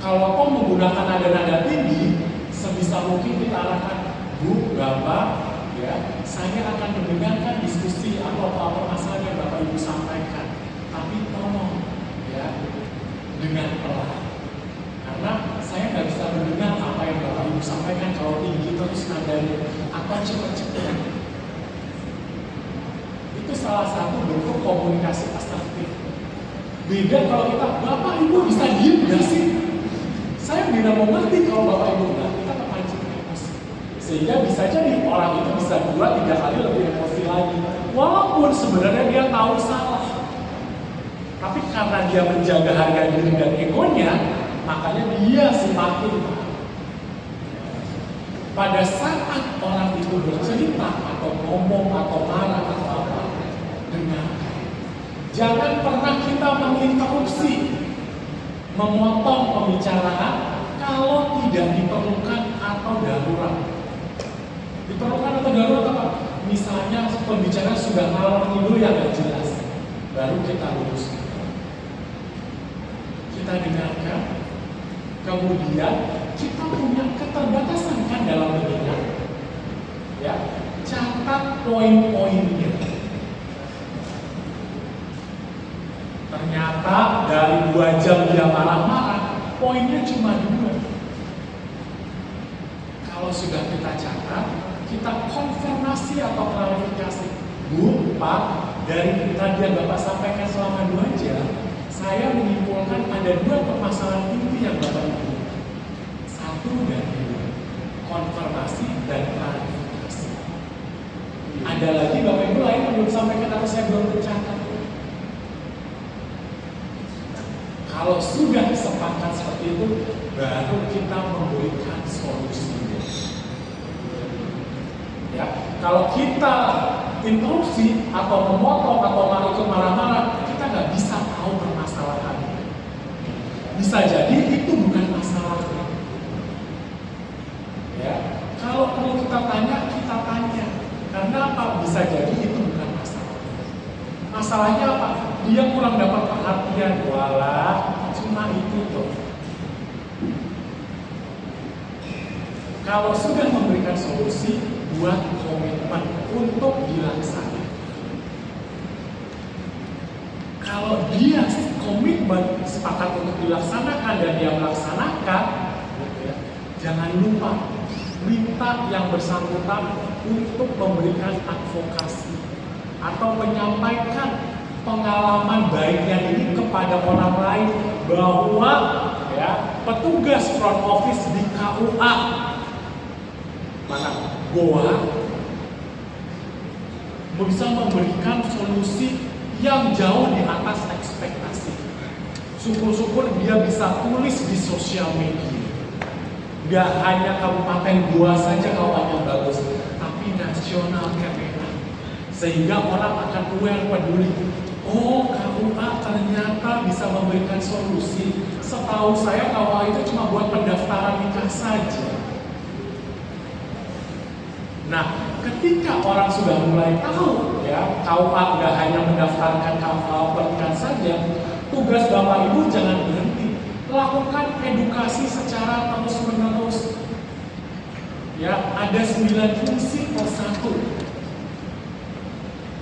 Kalau kau menggunakan nada-nada tinggi, sebisa mungkin kita arahkan, Bu, Bapak, ya, saya akan mendengarkan diskusi atau apa masalah yang Bapak Ibu sampaikan. Tapi tolong, ya, dengan pelan. Karena saya nggak bisa mendengar apa yang Bapak Ibu sampaikan kalau tinggi terus nadanya, atau cepat-cepat. Itu salah satu bentuk komunikasi asertif. Beda kalau kita, Bapak Ibu bisa diem nggak sih? Saya tidak mau ngerti kalau Bapak Ibu nggak, kita terpancing emosi. Sehingga bisa jadi orang itu bisa 2-3 kali lebih emosi lagi. Walaupun sebenarnya dia tahu salah. Tapi karena dia menjaga harga diri dan egonya, makanya dia semakin marah. Pada saat orang itu bercerita atau ngomong atau marah atau apa, dengarkan. Jangan pernah kita menginterupsi, memotong pembicaraan kalau tidak diperlukan atau darurat. Diperlukan atau darurat apa? Misalnya pembicaraan sudah ngalor ngidul yang tidak jelas, baru kita luruskan. Kita dengarkan, kemudian kita punya keterbatasan kan dalam mendengar, ya, catat poin-poinnya. Ternyata dari 2 jam dia marah-marah, poinnya cuma 2. Kalau sudah kita catat, kita konfirmasi atau klarifikasi. Bu, Pak, dari tadi yang Bapak sampaikan selama 2 jam, saya menyimpulkan ada 2 permasalahan inti yang Bapak Ibu. 1 dan 2, konfirmasi dan klarifikasi. Ada lagi Bapak Ibu lain yang belum sampaikan atau saya belum tercatat. Kalau sudah sepakat seperti itu, baru kita memberikan solusinya. Ya, kalau kita interupsi atau memotong atau ikut marah-marah, kita nggak bisa tahu permasalahannya. Bisa jadi itu bukan masalahnya. Ya, kalau perlu kita tanya, kita tanya. Karena apa? Bisa jadi itu bukan masalah. Masalahnya apa? Dia kurang dapat perhatian. Walah, cuma Kalau sudah memberikan solusi, buat komitmen untuk dilaksanakan. Kalau dia komitmen sepakat untuk dilaksanakan dan dia melaksanakan, gitu ya, jangan lupa minta yang bersangkutan untuk memberikan advokasi atau menyampaikan pengalaman baiknya ini kepada orang lain, bahwa ya petugas front office di KUA mana Goa bisa memberikan solusi yang jauh di atas ekspektasi. Syukur-syukur dia bisa tulis di sosial media. Gak hanya Kabupaten Goa saja kawan yang bagus, tapi nasional KPA. Sehingga orang akan aware, peduli. Oh, KUA ternyata bisa memberikan solusi. Setahu saya KUA itu cuma buat pendaftaran nikah saja. Nah, ketika orang sudah mulai tahu, ya, KUA nggak hanya mendaftarkan pernikahan saja, tugas Bapak Ibu jangan berhenti. Lakukan edukasi secara terus-menerus. Ya, ada 9 fungsi per 1.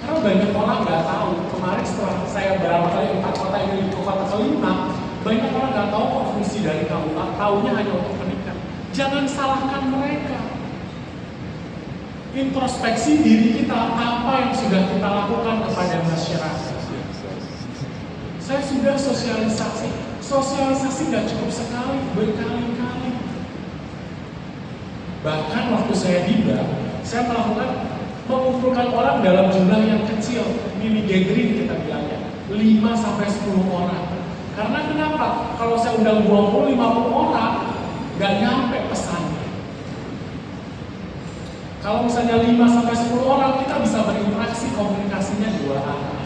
Karena banyak orang nggak tahu. Kemarin setelah saya berapa kali 4 kota ini ke kota kelima, banyak orang nggak tahu kok fungsi dari KUA. Taunya hanya untuk menikah. Jangan salahkan mereka. Introspeksi diri kita, apa yang sudah kita lakukan kepada masyarakat. Saya sudah sosialisasi nggak cukup sekali, berkali-kali. Bahkan waktu saya di bank, saya mengumpulkan orang dalam jumlah yang kecil, mini gathering kita bilangnya, 5-10 orang. Karena kenapa? Kalau saya undang 20-50 orang, nggak nyampe pesannya. Kalau misalnya 5-10 orang, kita bisa berinteraksi, komunikasinya 2 arah.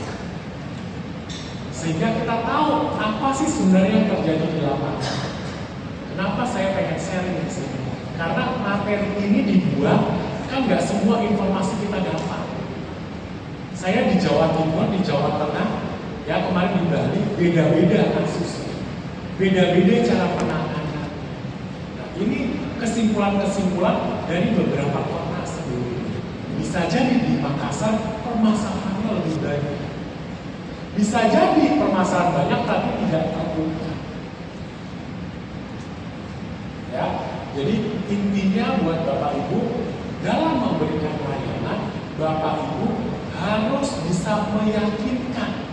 Sehingga kita tahu apa sih sebenarnya yang terjadi di lapangan. Kenapa saya pengen sharing di sini? Karena materi ini dibuat, kan nggak semua informasi kita dapat. Saya di Jawa Timur, di Jawa Tengah, ya kemarin di Bali, beda-beda kasusnya. Beda-beda cara penanganan. Nah, ini kesimpulan-kesimpulan dari beberapa kota sebelumnya. Bisa jadi di Makassar permasalahannya lebih banyak. Bisa jadi permasalahan banyak tapi tidak terungkap. Ya, jadi intinya buat Bapak Ibu dalam memberikan layanan, Bapak Ibu harus bisa meyakinkan.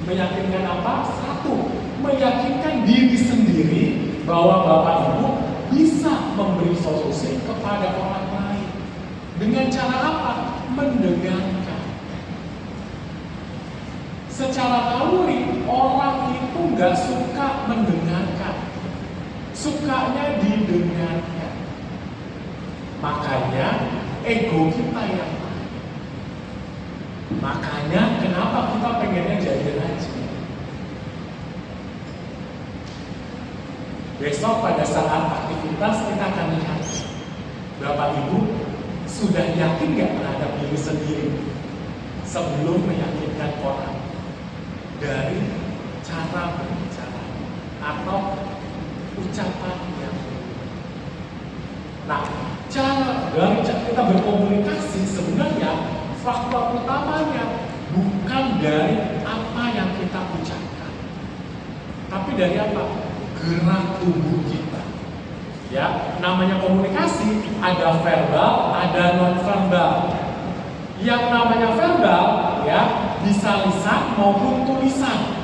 Meyakinkan apa? 1, meyakinkan diri sendiri bahwa Bapak Ibu bisa memberi solusi kepada orang lain. Dengan cara apa? Mendengarkan. Secara naluri, orang itu nggak suka mendengarkan. Sukanya didengarkan. Makanya ego kita yang naik. Makanya kenapa kita pengennya jadi raja. Besok pada saat aktivitas kita akan lihat, Bapak Ibu sudah yakin nggak terhadap diri sendiri sebelum meyakinkan orang dari cara berbicara atau ucapan yang. Nah, cara dari kita berkomunikasi sebenarnya faktor utamanya bukan dari apa yang kita ucapkan, tapi dari apa? Gerak tubuh kita. Ya, namanya komunikasi ada verbal, ada non-verbal. Yang namanya verbal, ya, bisa lisan maupun tulisan.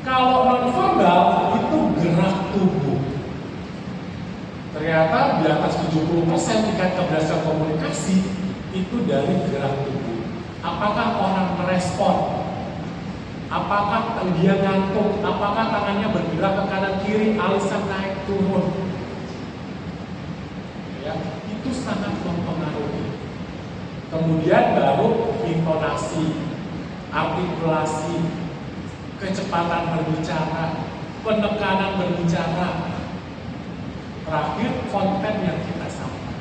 Kalau non-verbal itu gerak tubuh. Ternyata di atas 70% tingkat keberhasilan komunikasi itu dari gerak tubuh. Apakah orang merespon? Apakah dia ngantuk? Apakah tangannya bergerak ke kanan kiri, alisan naik turun? Ya, itu sangat mempengaruhi. Kemudian baru intonasi, artikulasi, kecepatan berbicara, penekanan berbicara. Terakhir, konten yang kita sampaikan.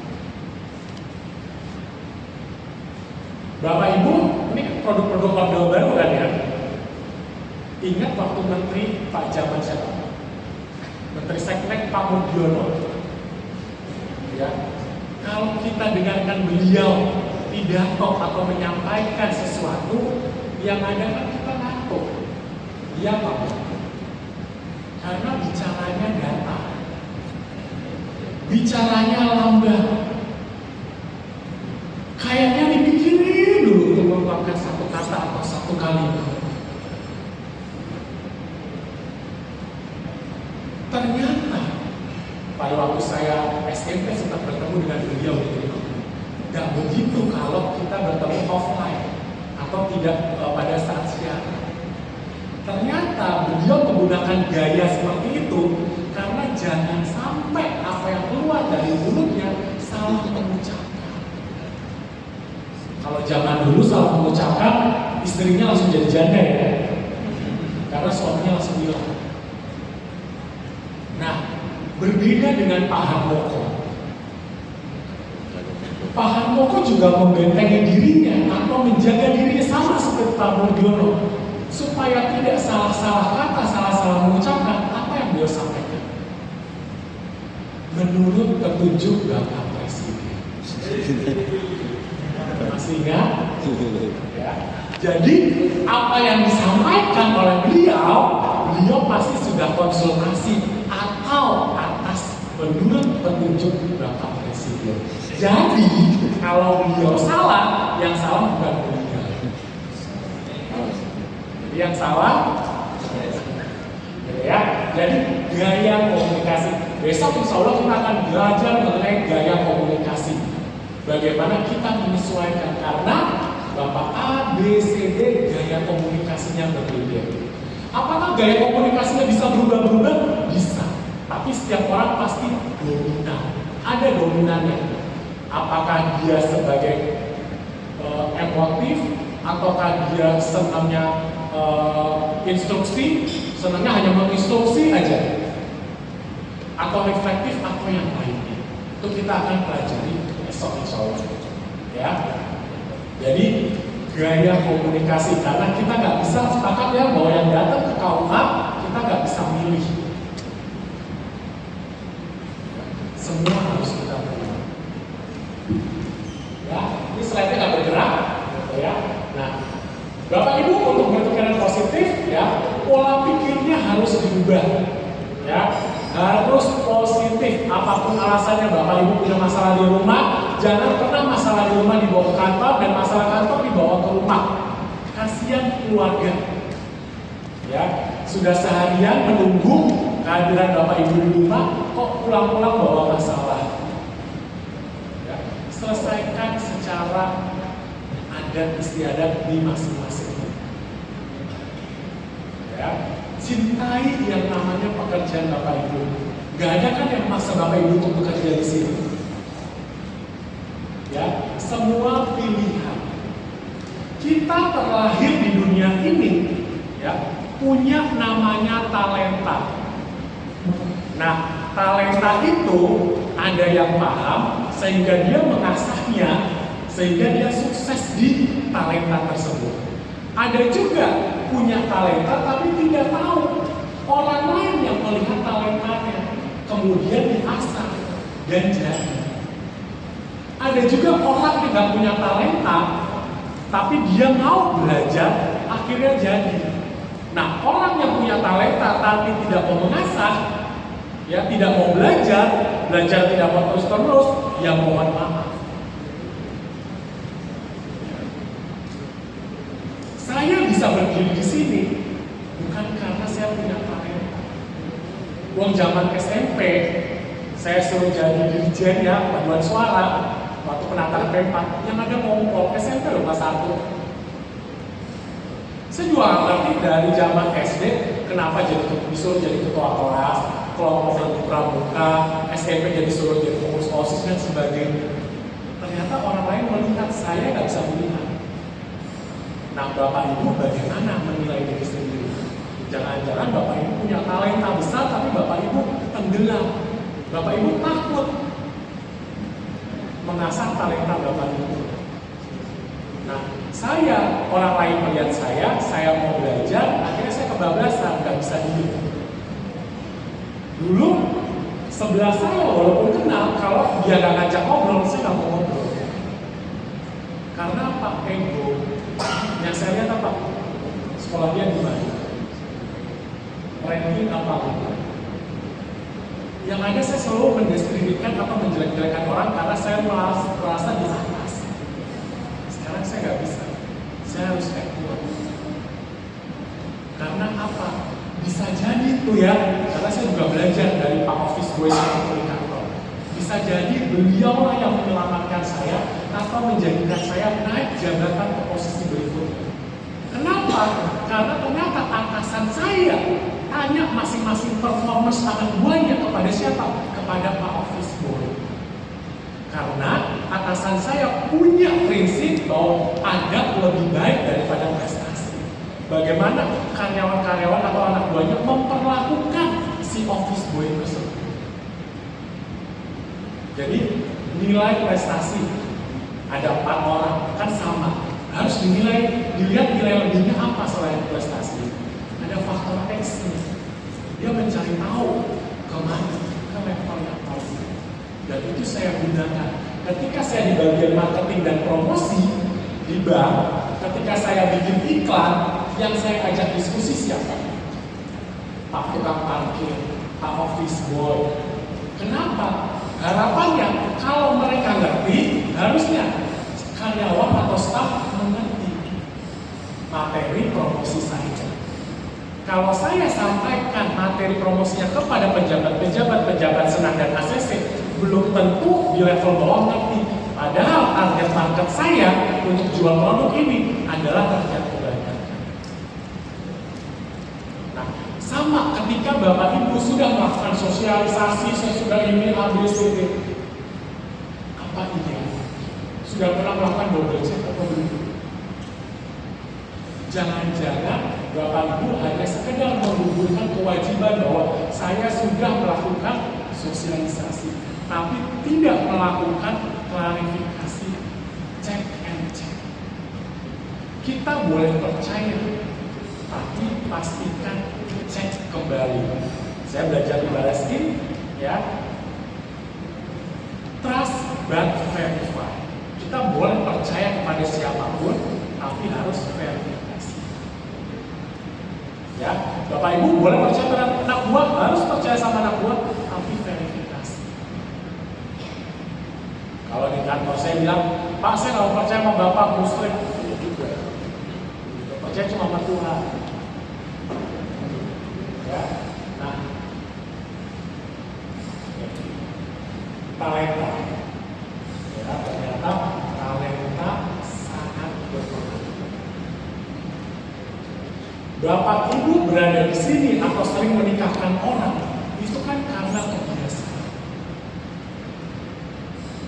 Bapak Ibu, ini produk-produk Orde Baru kan ya? Ingat waktu Menteri Pak Jaman siapa? Menteri Seknek Pak Mudiono. Ya, kalau kita dengarkan beliau pidato atau menyampaikan sesuatu, yang ada kan kita ngantuk. Iya Pak. Karena bicaranya datar, bicaranya lambat. Kayaknya dipikirin dulu untuk mengungkapkan satu kata atau satu kalimat. Ternyata pada waktu saya SMP sempat bertemu dengan beliau gitu. Gak begitu kalau kita bertemu offline atau tidak pada saat siaran. Ternyata beliau menggunakan gaya seperti itu karena jangan sampai apa yang keluar dari mulutnya salah mengucapkan. Kalau zaman dulu salah mengucapkan, istrinya langsung jadi janda ya, karena suaminya langsung bilang. Nah, berbeda dengan Pak Handoko. Pak Handoko juga membentengi dirinya atau menjaga dirinya sama seperti Pak Murdiono supaya tidak salah-salah kata, salah-salah mengucapkan apa yang beliau sampaikan menurut petunjuk Bapak Presiden. Masih ingat? Ya. Jadi apa yang disampaikan oleh beliau pasti sudah konsultasi atau atas menurut petunjuk Bapak Presiden. Jadi kalau beliau salah, yang salah bukan beliau. Jadi yang salah, ya. Jadi gaya komunikasi. Besok insya Allah kita akan belajar mengenai gaya komunikasi. Bagaimana kita menyesuaikan karena Bapak A, B, C, D gaya komunikasinya berbeda. Apakah gaya komunikasinya bisa berubah-berubah? Bisa. Tapi setiap orang pasti dominan. Ada dominannya. Apakah dia sebagai emotif, ataukah dia senangnya instruksi, senangnya hanya menginstruksi aja, atau reflektif, atau yang lainnya. Itu kita akan pelajari esok insya Allah. Ya. Jadi gaya komunikasi, karena kita nggak bisa sepakat ya bahwa yang datang ke KUA kita nggak bisa milih. Semua harus kita terima. Ya, ini slide-nya nggak bergerak, gitu ya. Nah, Bapak Ibu untuk berpikiran positif, ya, pola pikirnya harus diubah, ya, harus positif. Apapun alasannya, Bapak Ibu punya masalah di rumah, jangan pernah masalah di rumah dibawa ke kantor dan masalah kantor dibawa ke rumah. Kasihan keluarga, ya, sudah seharian menunggu kehadiran Bapak Ibu di rumah, kok pulang-pulang bawa masalah. Selesaikan secara adat istiadat di masing-masing. Ya, cintai yang namanya pekerjaan Bapak Ibu. Gak ada kan yang maksa Bapak Ibu untuk bekerja di sini. Ya, semua pilihan. Kita terlahir di dunia ini, ya, punya namanya talenta. Nah, talenta itu ada yang paham sehingga dia mengasahnya, sehingga dia sukses di talenta tersebut. Ada juga punya talenta tapi tidak tahu, orang lain yang melihat talentanya, kemudian diasah dan jadi. Ada juga orang yang tidak punya talenta tapi dia mau belajar, akhirnya jadi. Nah, orang yang punya talenta tapi tidak mau mengasah, ya, tidak mau belajar tidak mau terus-terus, ya mohon maaf. Saya bisa berdiri di sini bukan karena saya punya talenta. Uang zaman SMP, saya suruh jadi dirjen ya, paduan suara, waktu penataran P4, yang ada ngomong SMP loh kelas 1. Saya juga ngerti dari zaman SD, kenapa disuruh jadi ketua kelas, kelompok lebih pramuka, SMP jadi suruh jadi pengurus OSIS dan sebagainya. Ternyata orang lain melihat, saya nggak bisa melihat. Nah, Bapak Ibu bagaimana menilai diri sendiri? Jangan-jangan Bapak Ibu punya talenta besar, tapi Bapak Ibu tenggelam. Bapak Ibu takut mengasah talenta Bapak Ibu. Nah, orang lain melihat saya mau belajar, akhirnya saya kebablasan, nggak bisa hidup. Dulu sebelah saya walaupun kenal, kalau dia nggak ngajak ngobrol, saya nggak mau ngobrol. Karena apa? Ego. Yang saya lihat apa? Sekolah dia gimana? Ranking apa? Yang ada saya selalu mendiskreditkan atau menjelek-jelekan orang karena saya merasa di atas. Sekarang saya nggak bisa. Saya harus kuat. Karena apa? Bisa jadi tuh ya, karena saya juga belajar dari Pak Office Boy di kantor. Bisa jadi beliau lah yang menyelamatkan saya atau menjadikan saya naik jabatan ke posisi berikutnya. Kenapa? Karena ternyata atasan saya tanya masing-masing performance anak buahnya kepada siapa? Kepada Pak Office Boy. Karena atasan saya punya prinsip bahwa ada lebih baik daripada prestasi. Bagaimana karyawan-karyawan atau anak buahnya memperlakukan si office boy tersebut. Jadi nilai prestasi ada 4 orang kan sama, harus dilihat nilai lebihnya apa selain prestasi. Ada faktor X, dia mencari tahu kemana, ke level yang paling. Dan itu saya gunakan ketika saya di bagian marketing dan promosi di bank. Ketika saya bikin iklan, yang saya ajak diskusi siapa? Pak tukang parkir, Pak office boy. Kenapa? Harapannya kalau mereka ngerti, harusnya karyawan atau staf mengerti materi promosi saya. Kalau saya sampaikan materi promosinya kepada pejabat senang dan ACC, belum tentu di level bawah ngerti. Padahal target market saya untuk jual produk ini adalah target kebanyakan. Nah, sama ketika Bapak Ibu sudah melakukan sosialisasi, saya sudah ini ABCD. Apa ini? Sudah pernah melakukan double check atau belum? Jangan-jangan Bapak Ibu hanya sekedar menggugurkan kewajiban bahwa saya sudah melakukan sosialisasi, tapi tidak melakukan klarifikasi, check and check. Kita boleh percaya, tapi pastikan cek kembali. Saya belajar di Balaskin, ya. Trust but verify. Kita boleh percaya kepada siapapun, tapi harus verifikasi. Ya, Bapak Ibu boleh percaya pada anak buah, harus percaya sama anak buah, tapi verifikasi. Kalau di kantor saya bilang, Pak saya nggak percaya sama Bapak Muslim, itu juga. Percaya cuma sama Tuhan. Ya, nah, talenta. Ya, ternyata talenta sangat berpengaruh. Bapak Ibu berada di sini atau sering menikahkan orang, itu kan karena kebiasaan.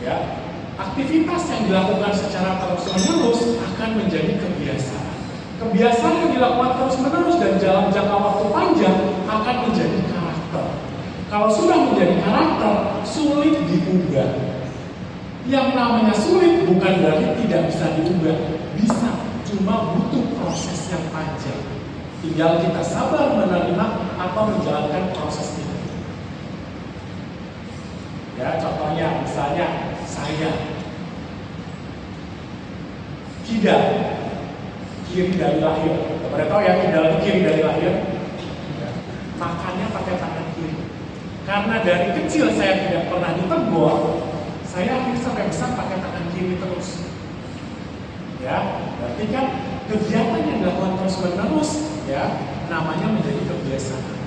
Ya, aktivitas yang dilakukan secara terus-menerus akan menjadi kebiasaan. Kebiasaan yang dilakukan terus-menerus dan dalam jangka waktu panjang akan menjadi karakter. Kalau sudah menjadi karakter, sulit diubah. Yang namanya sulit bukan berarti tidak bisa diubah. Bisa, cuma butuh proses yang panjang. Tinggal kita sabar menerima atau menjalankan proses ini. Ya, contohnya misalnya saya kidal kiri dari lahir. Pada tahu ya kidal itu kiri dari lahir. Makannya pakai tangan kiri. Karena dari kecil saya tidak pernah ditegur, saya akhirnya sampai besar pakai tangan kiri terus. Ya, berarti kan kegiatan yang dilakukan terus menerus, ya, namanya menjadi kebiasaan.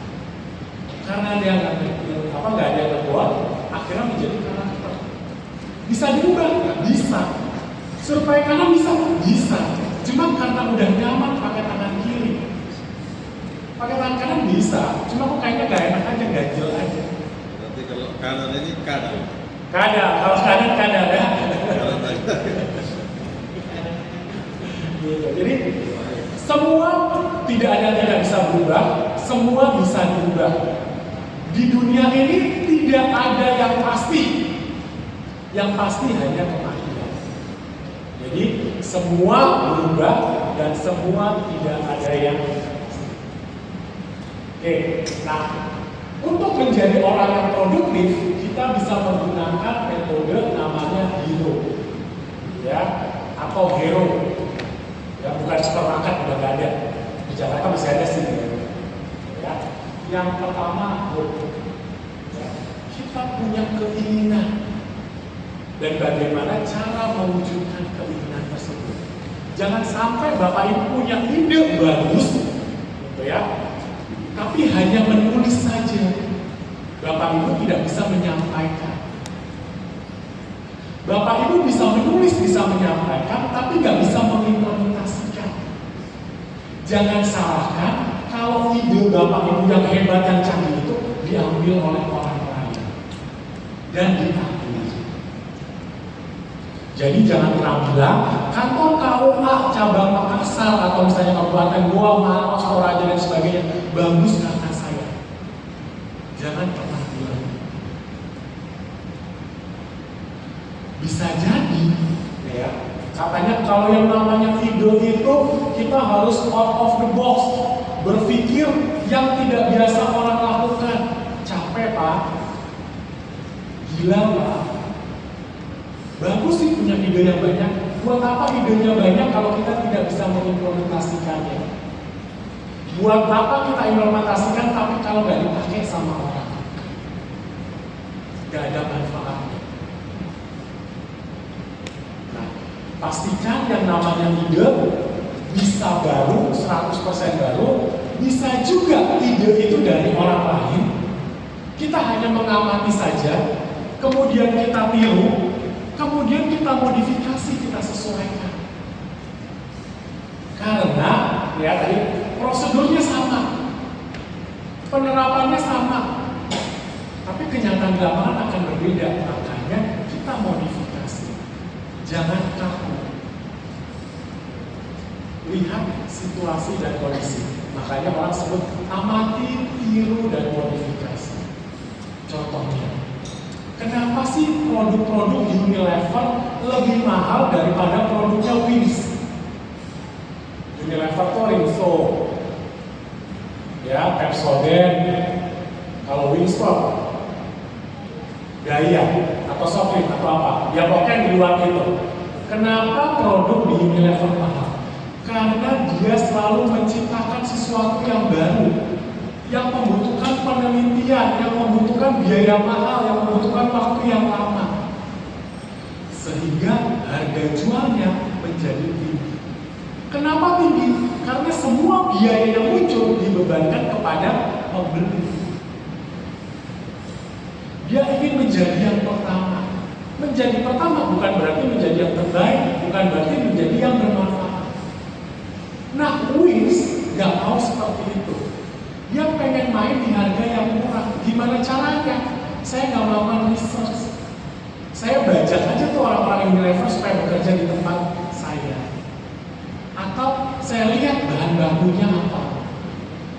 Karena dia nggak ada yang ngebuat, akhirnya menjadi karakter. Bisa diubah? Nggak bisa. Supaya kanan bisa. Cuma karena udah nyaman pakai tangan kiri. Pakai tangan kanan bisa, cuma kok kayaknya gak enak aja, ganjel aja. Berarti kalau kanan ini kadang. Kalau kanan kadang ya. Gitu. Jadi semua tidak ada yang tidak bisa berubah, semua bisa diubah. Di dunia ini tidak ada yang pasti. Yang pasti hanya kematian. Jadi semua berubah dan semua tidak ada yang pasti. Oke, nah Untuk menjadi orang yang produktif, kita bisa menggunakan metode namanya HERO, ya, atau HERO. Ya, bukan supermarket udah nggak ada. Di Jakarta masih ada sih. Ya. Yang pertama, ya, kita punya keinginan dan bagaimana cara mewujudkan keinginan tersebut. Jangan sampai Bapak Ibu punya ide bagus, gitu ya, tapi hanya menulis saja. Bapak Ibu tidak bisa menyampaikan. Bapak Ibu bisa menulis, bisa menyampaikan, tapi nggak bisa mengimplementasikan. Jangan salahkan kalau ide Bapak Ibu yang hebat, yang canggih itu diambil oleh orang lain dan diambil. Jadi jangan pernah bilang kantor KUA cabang Makassar atau misalnya Kabupaten Goa, Maros, Toraja dan sebagainya bagus karena saya. Jangan pernah bilang. Bisa jadi, ya. Katanya kalau yang namanya ide itu kita harus out of the box, berpikir yang tidak biasa orang lakukan. Capek Pak, gila Pak. Bagus sih punya ide yang banyak. Buat apa idenya banyak kalau kita tidak bisa mengimplementasikannya? Buat apa kita implementasikan tapi kalau nggak dipakai sama orang? Gak ada manfaatnya. Nah, pastikan yang namanya ide bisa baru, 100% baru, bisa juga ide itu dari orang lain. Kita hanya mengamati saja, kemudian kita tiru, kemudian kita modifikasi, kita sesuaikan. Karena, ya tadi, prosedurnya sama, penerapannya sama, tapi kenyataan di lapangan akan berbeda. Makanya kita modifikasi. Jangan kaku. Lihat situasi dan kondisi. Makanya orang sebut amati, tiru, dan modifikasi. Contohnya, kenapa sih produk-produk Unilever lebih mahal daripada produknya Wings? Unilever tuh Rinso, ya, Pepsodent. Kalau Wings tuh Gaya atau Softlink atau apa? Ya pokoknya di luar itu. Kenapa produk di Unilever mahal? Karena dia selalu menciptakan sesuatu yang baru, yang membutuhkan penelitian, yang membutuhkan biaya mahal, yang membutuhkan waktu yang lama, sehingga harga jualnya menjadi tinggi. Kenapa tinggi? Karena semua biaya yang muncul dibebankan kepada pembeli. Dia ingin menjadi yang pertama. Menjadi pertama bukan berarti menjadi yang terbaik, bukan berarti menjadi yang bermanfaat. Nah, Wings gak mau seperti itu. Dia pengen main di harga yang murah. Gimana caranya? Saya nggak melakukan research. Saya baca aja tuh orang-orang Unilever supaya bekerja di tempat saya. Atau saya lihat bahan bakunya apa.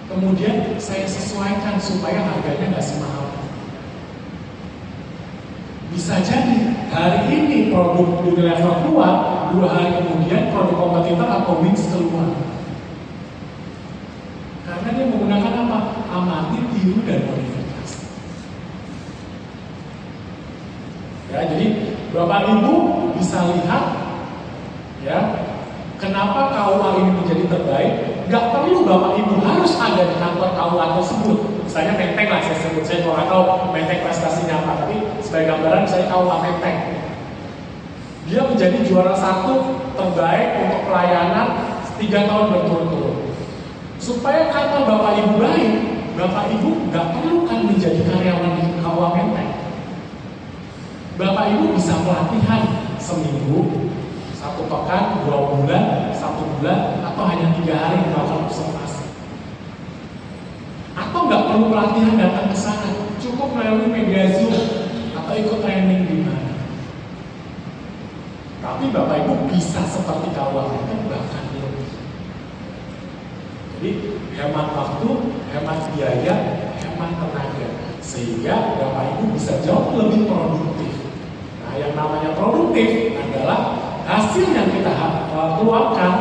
Kemudian saya sesuaikan supaya harganya nggak semahal. Bisa jadi hari ini produk Unilever keluar, 2 hari kemudian produk kompetitor atau Wings keluar. Karena dia menggunakan apa? Amati, tiru, dan modifikasi. Ya, jadi Bapak Ibu bisa lihat, ya, kenapa KUA ini menjadi terbaik. Gak perlu Bapak Ibu harus ada di kantor KUA tersebut. Misalnya Menteng lah saya sebut, saya nggak tahu Menteng prestasinya apa, tapi sebagai gambaran saya KUA Menteng. Dia menjadi juara 1 terbaik untuk pelayanan 3 tahun berturut-turut. Supaya kantor Bapak Ibu baik, Bapak Ibu nggak perlu kan menjadi karyawan di KUA Menteng. Bapak Ibu bisa pelatihan seminggu, 1 pekan, 2 bulan, 1 bulan, atau hanya 3 hari melakukan observasi. Atau nggak perlu pelatihan datang ke sana, cukup melalui media Zoom atau ikut training di mana. Tapi Bapak Ibu bisa seperti KUA Menteng bahkan lebih. Jadi hemat waktu, hemat biaya, hemat tenaga, sehingga Bapak Ibu bisa jauh lebih produktif. Nah, yang namanya produktif adalah hasil yang kita keluarkan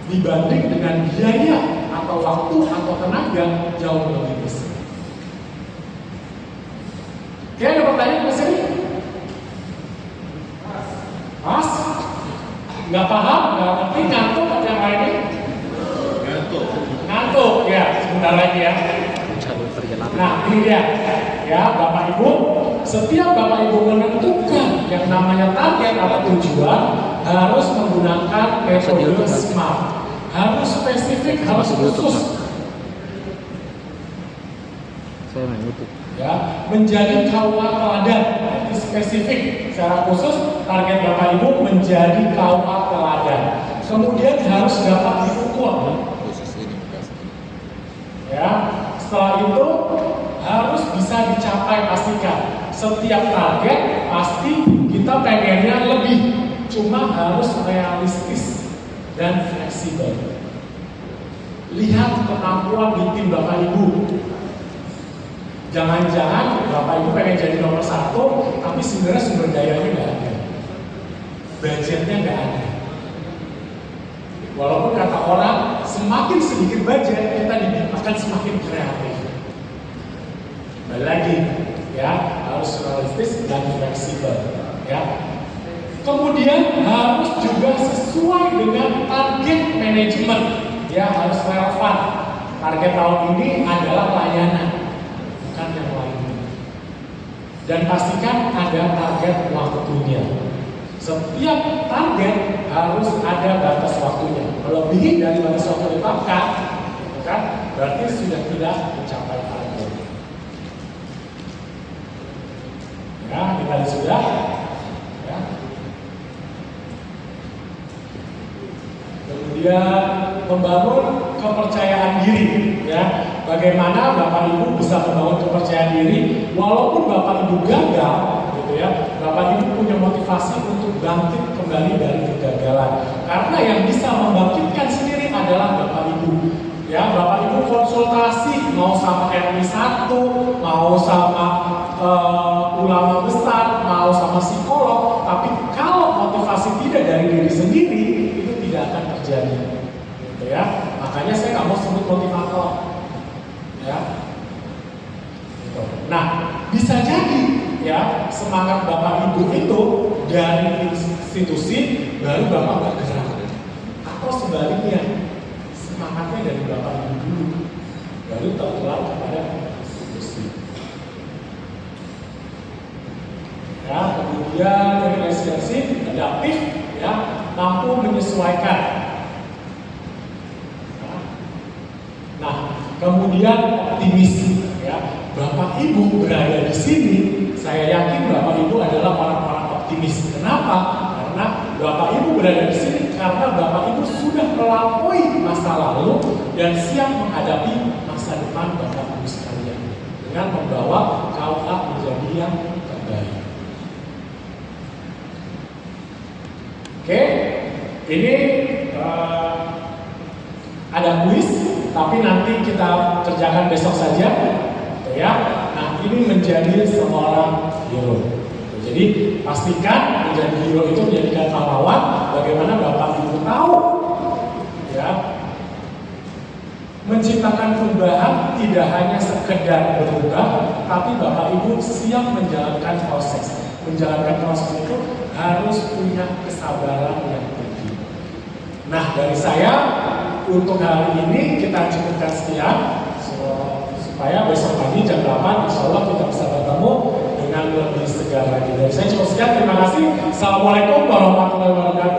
dibanding dengan biaya atau waktu atau tenaga jauh lebih besar. Oke, ada pertanyaan ke sini? Mas? Nggak paham? Nggak ngerti? Ngantuk atau yang lainnya? Ngantuk. Ngantuk, ya. Sebentar lagi ya. Nah, ini dia. Ya, Bapak Ibu. Setiap Bapak Ibu menentukan yang namanya target atau tujuan harus menggunakan metode SMART. Harus spesifik, harus khusus. Saya main YouTube. Ya, menjadi KUA teladan, itu spesifik. Secara khusus target Bapak Ibu menjadi KUA teladan. Kemudian harus dapat diukur. Khusus ini Ya, setelah itu harus bisa dicapai, pastikan. Setiap target pasti kita pengennya lebih, cuma harus realistis dan fleksibel. Lihat kemampuan di tim Bapak Ibu. Jangan-jangan Bapak Ibu pengen jadi nomor 1, tapi sebenarnya sumber dayanya nggak ada, budgetnya nggak ada. Walaupun kata orang, semakin sedikit budget kita akan semakin kreatif. Balik lagi, ya harus realistis dan fleksibel. Ya. Kemudian harus juga sesuai dengan target manajemen. Ya harus relevan. Target tahun ini adalah layanan, bukan yang lain. Dan pastikan ada target waktunya. Setiap target harus ada batas waktunya. Melebihi dari batas waktu ditetapkan, kan? Berarti sudah tidak mencapai target. Ya, kita sudah. Ya. Kemudian membangun kepercayaan diri. Ya, bagaimana Bapak Ibu bisa membangun kepercayaan diri, walaupun Bapak Ibu gagal. Ya, Bapak Ibu punya motivasi untuk bangkit kembali dari kegagalan. Karena yang bisa membangkitkan sendiri adalah Bapak Ibu. Ya, Bapak Ibu konsultasi mau sama RI 1, mau sama ulama besar, mau sama psikolog, tapi kalau motivasi tidak dari diri sendiri, itu tidak akan terjadi. Gitu ya. Makanya saya nggak mau sebut motivator. Ya. Gitu. Nah, bisa jadi ya semangat Bapak Ibu itu dari institusi baru Bapak bergerak, atau sebaliknya semangatnya dari Bapak Ibu dulu baru tertular kepada institusi. Ya, kemudian resiliensi, adaptif, ya mampu menyesuaikan. Nah, kemudian optimis, ya Bapak Ibu berada di sini. Saya yakin Bapak Ibu adalah orang-orang optimis. Kenapa? Karena Bapak Ibu berada di sini karena Bapak Ibu sudah melampaui masa lalu dan siap menghadapi masa depan Bapak Ibu sekalian dengan membawa KUA menjadi yang terbaik. Oke, ini ada kuis, tapi nanti kita kerjakan besok saja, ya. Nah, ini menjadi seorang hero. Jadi pastikan menjadi hero itu menjadikan pahlawan. Bagaimana Bapak Ibu tahu, ya, menciptakan perubahan tidak hanya sekedar berubah, tapi Bapak Ibu siap menjalankan proses. Menjalankan proses itu harus punya kesabaran yang tinggi. Nah, dari saya untuk hari ini kita cukupkan sekian. Supaya besok pagi jam 8 insya Allah kita bisa bertemu dengan lebih segar lagi. Dari saya cukup sekian, terima kasih. Assalamualaikum warahmatullahi wabarakatuh.